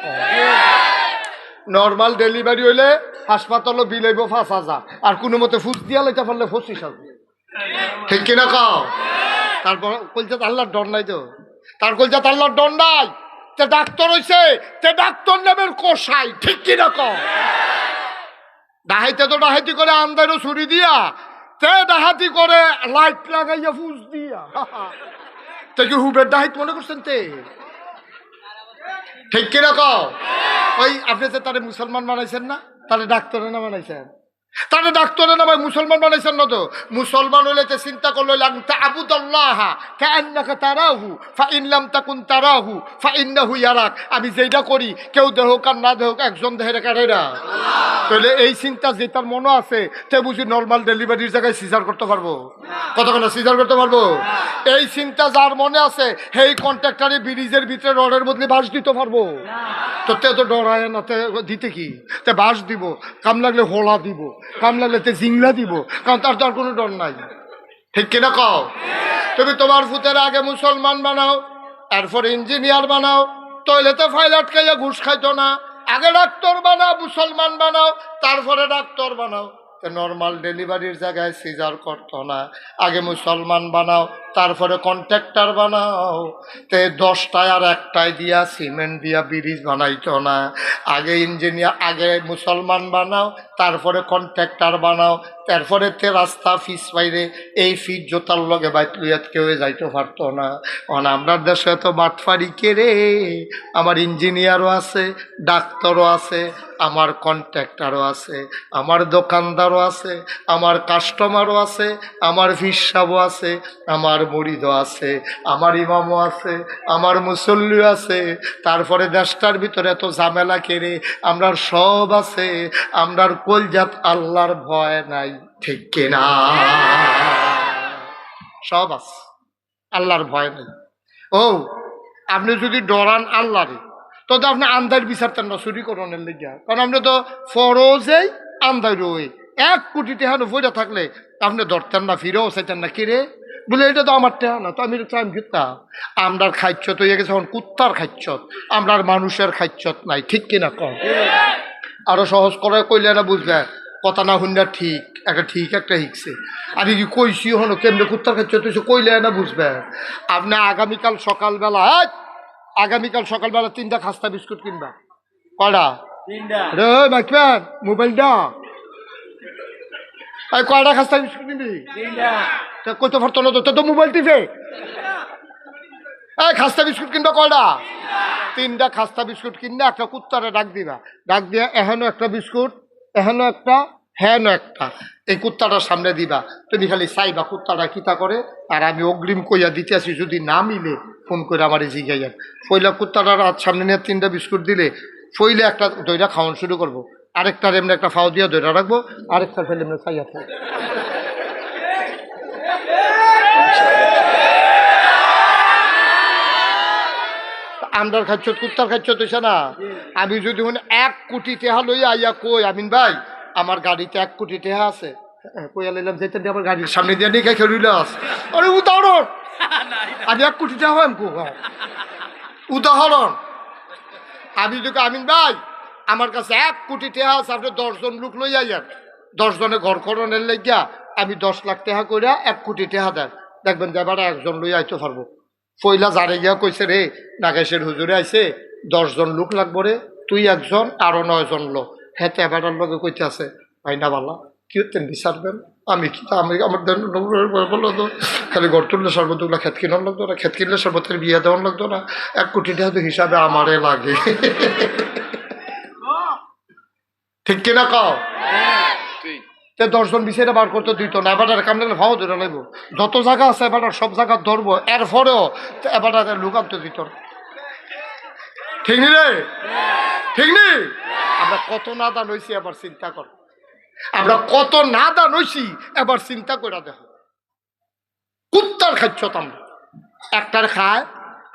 নর্মাল ডেলিভারি হইলে হাসপাতালও বিল হইব 5,000, আর কোনো মতে ফুস দিয়া লাইতে পারলে 25,000, ঠিক কিনা কও? তারপর কলজাত আল্লাহর ডর নাই তো, তার কলজাত আল্লাহর ডর নাই। তে ডাক্তার হইছে, তে ডাক্তার নামের কষাই, ঠিক কিনা কও? ডাহাইতে তো ডাহাইতি করে আন্দারও ছুরি দিয়া, তে ডাহাতি করে লাইট লাগাইয়া ফুস দিয়া। তে কি হুবের ডাহাইত মনে করছেন তে? ঠিক কিনা কও? ওই আপনি যে তারে মুসলমান বানাইছেন না, তাহলে ডাক্তারে না বানাইছেন? তাহলে ডাক্তারে না ভাই মুসলমান বানাইছেন না তো? মুসলমান হইলে চিন্তা করলো আবুদাল্লাহ কাআন্নাকা তারাহু ফাইন লাম তাকুন তারাহু ফাইন্নাহু ইয়ারাক। আমি যেটা করি কেউ দেহক আর না দেহক একজন দেহের কারেরা। তাহলে এই চিন্তা যে তার মনে আছে, তে বুঝি নর্মাল ডেলিভারির জায়গায় সিজার করতে পারবো? কতক্ষণ সিজার করতে পারবো? এই চিন্তা যার মনে আছে, সেই কন্ট্রাক্টারে ব্রিজের ভিতরে রডের বদলে বাঁশ দিতে পারবো? তো তে তো ডরায় না, তে দিতে কি? তে বাঁশ দিব, কাম লাগলে হোলা দিব, কাম লাগলে তে জিংলা দিব, কারণ তার তো আর কোনো ডর নাই, ঠিক কিনা কও? তুমি তোমার ফুতের আগে মুসলমান বানাও, এরপর ইঞ্জিনিয়ার বানাও, টয়লেটে ফাইল আটকাইয়া ঘুষ খাইতো না, আগে ডাক্তার বানাও, মুসলমান বানাও, তারপরে ডাক্তার বানাও। নর্মাল ডেলিভারির জায়গায় সিজার করতো না, আগে মুসলমান বানাও, তারপরে কন্ট্রাক্টর বানাও। তে 10টায় আর 1টায় দিয়া সিমেন্ট দিয়া ব্রিজ বানাইতো না, আগে ইঞ্জিনিয়ার, আগে মুসলমান বানাও, তারপরে কন্ট্রাক্টর বানাও, তারপরে তে রাস্তা ফিস বাইরে এই ফিট জোতার লগে বাইতুয়াত কেউ যাইতে পারতো না। আমরা দেশে তো বাটফারি কে রে? আমার ইঞ্জিনিয়ারও আছে, ডাক্তারও আছে, আমার কন্ট্রাক্টরও আছে, আমার দোকানদারও আছে, আমার কাস্টমারও আছে, আমার হিসাবও আছে, আমার মুরিদও আছে, আমার ইমামও আছে, আমার মুসল্লিও আছে। তারপরে দেশটার ভিতরে এত ঝামেলা কেড়ে আমরার সব আছে, আমরার কলজাত আল্লাহর ভয় নাই, ঠিক কিনা? সব আছে, আল্লাহর ভয় নেই। ও আপনি যদি ডরান আল্লাহরে, তো আপনি আন্দার বিচারতেন না চুরি করণের লেগিয়া, কারণ আপনি তো ফরজেই আন্দার রই 1 কোটি টাকা পয়সা থাকলে আপনি ধরতেন না, ফিরেও চাইতেন না, কিরে বলে এটা তো আমার টাকা না, তো আমি চাইম কিতা? আমরার খাইচ্ছত হয়ে গেছে এখন কুত্তার খাইচ্ছত, আমরার মানুষের খাইচ্ছত নাই, ঠিক কিনা কম? আরো সহজ করে কইলে না বুঝবে, কথা না শুনলে ঠিক একটা শিখছে। আমি কি কইছি হনো কেমনে কুত্তার খাইচ্ছত হয়েছে কইলে না বুঝবে। আপনি আগামীকাল সকালবেলা 3টা খাস্তা বিস্কুট কিনবা। কয়টা? 3টা। মাইকম্যান মোবাইলটা কয়টা খাস্তা বিস্কুট কিনবি? 3টা। কইতে পারতো না তো মোবাইল টিপে খাস্তা বিস্কুট কিনবা কয়টা? 3টা খাস্তা বিস্কুট কিনলে একটা কুত্তারে ডাক দিবা, ডাক দিয়া এহেনো একটা বিস্কুট, এহেনো একটা, হ্যানো একটা, এই কুত্তাটার সামনে দিবা। তুমি খালি চাইবা কুত্তাটা কিতা করে, আর আমি অগ্রিম কইয়া দিতে আসি, যদি না মিলে ফোন করে আমার জিগাইয়া। পয়লা কুত্তাটার হাত সামনে নিয়ে 3টা বিস্কুট দিলে পইলে একটা দইটা খাওয়ানো শুরু করবো, আরেকটার এমনি একটা ফাও দিয়া দইটা রাখবো, আরেকটার ফেলে এমনি চাইয়া থাকবো। আমরার খাচ্ছত কুত্তার খাচ্ছত হইছে না। আমি যদি 1 কোটি টাকা লইয়া আইয়া কই আমিন ভাই আমার গাড়িতে 1 কোটি টাকা আছে, কইয়া লইলাম যেতে আমার গাড়ির সামনে দিয়ে নিয়ে খেয়ে রইলাস, আরে উদাহরণ আমি 1 কোটি টাকা হয় উদাহরণ। আমি যদি আমিন ভাই আমার কাছে 1 কোটি টাকা আছে, আপনি 10 জন লোক লই আইয়ার, 10 জনে ঘর করণের লেগিয়া আমি 10 লাখ টাকা কইরা 1 কোটি টাকা দেন, দেখবেন যে এবার 1 জন লই আইতে পারবো। পয়লা যারে গিয়া কইছে রে নাগেশের হুজুরে আইছে 10 জন লোক লাগবো রে, তুই 1 জন আরো 9 জন লোক, হেতে এবার লগে কইতে আছে ভাই না বালা কি হতেন বিচারবেন আমি কি আমি আমার বললো তো খালি ঘর তুললে সর্বতগুলো খেত কিনার লাগতো না, খেত কিনলে সর্বতের বিয়ে দেওয়ার লাগতো না, 1 কোটি টাকা হিসাবে আমারে লাগে। ঠিক কিনা কও? 10 জন বিচারে বার করতে দিত না, এবার কামলে ভাও ধরে লাগব, যত জায়গা আছে এবার সব জায়গা ধরবো, এরপরেও এবার লুকাতে দিত না। ঠিক নি রে? ঠিক নি? আমরা কত নাদান হয়েছি এবার চিন্তা কর, আমরা কত নাদান হয়েছি এবার চিন্তা করে দেখো। কুত্তার খাচ্ছত আমরা, একটার খায়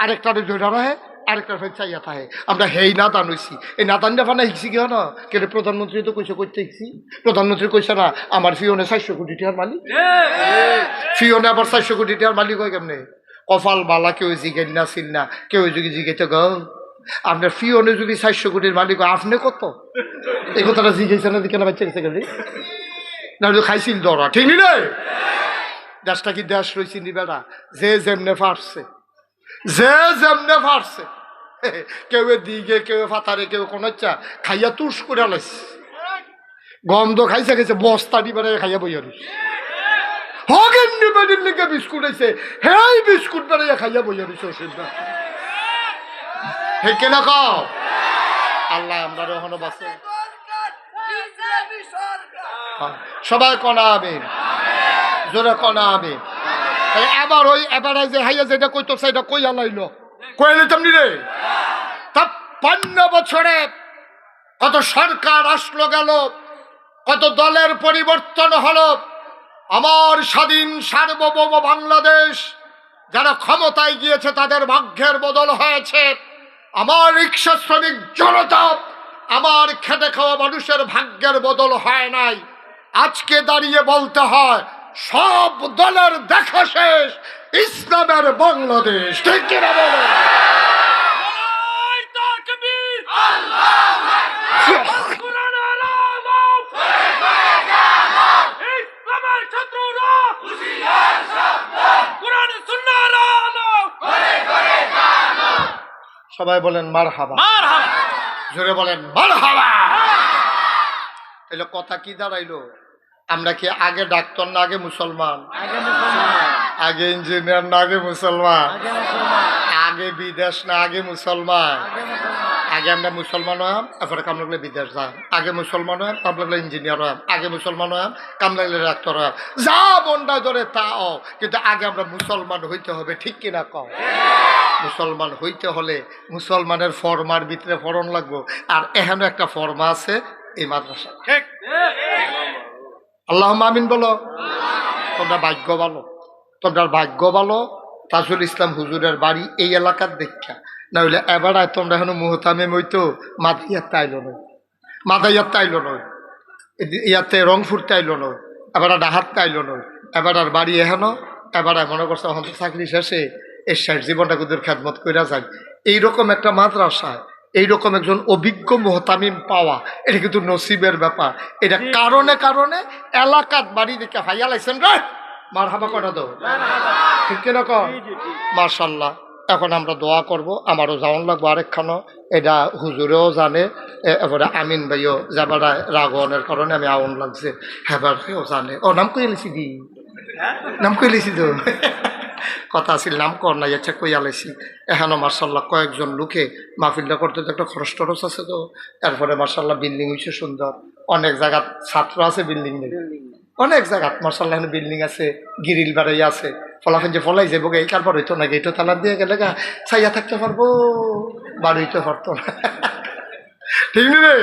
আরেকটারে জোড়া রাখে, আরেকটার ফের চাইয়া থাকে। আমরা হেই নাদান হয়েছি। এই নাদানটা ফানা শিখছি কি না কেন? প্রধানমন্ত্রী তো কইছে করতে শিখছি। প্রধানমন্ত্রী কইছে না আমার ফিওনে 400 কোটি টাকার মালিক, ফিওনে আবার 400 কোটি টাকার মালিক হয় কেমনে? কপাল বালা কেউ জিগেন না ছিল না, কেউ যদি জিগেতে গ আপনার ফিওনে যদি 400 কোটির মালিক হয় আপনি কত? এই কথাটা জিগেছে না দিকে না বাচ্চা গেছে গেলে না খাইছিল ধরা। ঠিক নি রে? দেশটা কি দেশ রয়েছে নি বেড়া? যে যেমনে ফারছে, যে যেমনে ফারছে, কেউ দিকে কেউ ফাতারে কেউ কোন খাইয়া তুষ করে লাইছে, গন্ধ খাইছে গেছে বস্তা দি বেড়ে খাইয়া বইয়া রয়েছে। হগেন নিবেদিন লিখে বিস্কুট আছে, হেই বিস্কুট বেড়ে খাইয়া বইয়া রয়েছে। অসুবিধা হে কেনা কও? আল্লাহ আমরা রহনো বাসে সবাই কনা আমিন, জোরে কনা আমিন। এবার ওই এবার যে হাইয়া যেটা কইতো সেটা কই আলাইল কই নিতাম নি রে? 53 বছরে কত সরকার আসলো গেল, কত দলের পরিবর্তন হলো, আমার স্বাধীন সার্বভৌম বাংলাদেশ যারা ক্ষমতায় গিয়েছে তাদের ভাগ্যের বদল হয়েছে। আমার রিক্সা শ্রমিক জনতা, আমার খেটে খাওয়া মানুষের ভাগ্যের বদল হয় নাই। আজকে দাঁড়িয়ে বলতে হয় সব দলের দেখা শেষ, ইসলামের বাংলাদেশ। ঠিক কিনা বলো? সবাই বলেন মারহাবা, জোরে বলেন মারহাবা। তাহলে কথা কি দাঁড়াইলো? আমরা কি আগে ডাক্তার না আগে মুসলমান? আগে ইঞ্জিনিয়ার না আগে মুসলমান? আগে বিদেশ না আগে মুসলমান? আগে আমরা মুসলমান হলাম, এরপরে কাম লাগলে বিদেশ যাম। আগে মুসলমান হলাম, কাম লাগলে ইঞ্জিনিয়ার হলাম। আগে মুসলমান হলাম, কাম লাগলে ডাক্তার হলাম। যা বন্ডা ধরে তা কিন্তু আগে আমরা মুসলমান হইতে হবে। ঠিক কিনা কও? মুসলমান হইতে হলে মুসলমানের ফরমার ভিতরে ফরন লাগবো, আর এখানে একটা ফরমা আছে এই মাদ্রাসা। আল্লাহ আমিন বলো। তোমরা ভাগ্য ভালো, তোমরা ভাগ্য ভালো। তাজুল ইসলাম হুজুরের বাড়ি এই এলাকার দেখা, না হইলে এবার তোমরা এখন মুহতামে মইতো মাদাইয়ার তাইলো নয়, মাদাইয়ার তাইলো নয়, ইয়াতে রংপুর তাইলো নয়, এবার ডাহাত তাইলো নয়, এবার আর বাড়ি এখানো। এবার মনে করছে এখন তো চাকরি শেষে এর শেষ জীবনটা কুদুর খেদমত কইরা যায়। এইরকম একটা মাদ্রাসায় এইরকম একজন অভিজ্ঞ মুহতামিম পাওয়া, এটা কিন্তু নসিবের ব্যাপার। এটা কারণে কারণে এলাকার বাড়ি দেখে ভাইয়া লাইছেন রে মারহাবা কটা দাও। ঠিক কিনা কও? মাশাআল্লাহ। এখন আমরা দোয়া করব, আমারও যাওয়ান লাগবো আরেকখানো, এটা হুজুরেও জানে, এবারে আমিন ভাইও যাবার রাগনের কারণে আমি আউন লাগছে, হেবারও জানে। ও নাম কই লিছি দি, নাম কই লিছি তো কথা আছিল, নাম কর নাই, আচ্ছা কই আলাইছি। এখানো মার্শাল্লাহ কয়েকজন লোকে মাহফিলটা করতে তো একটা খরচ টরচ আছে তো। এরপরে মার্শাল্লাহ বিল্ডিং হয়েছে সুন্দর, অনেক জায়গা ছাত্র আছে বিল্ডিং নেই, অনেক জায়গা মার্শাল্লাহ বিল্ডিং আছে, গিরিল বাড়াই আছে। ফলাফল যে ফলাই যাবো এই কারবার হইতো না, গেটো তালা দিয়ে গেলে গা ছাইয়া থাকতে পারবো, বাড়ি হইতে পারতো না। ঠিক রে?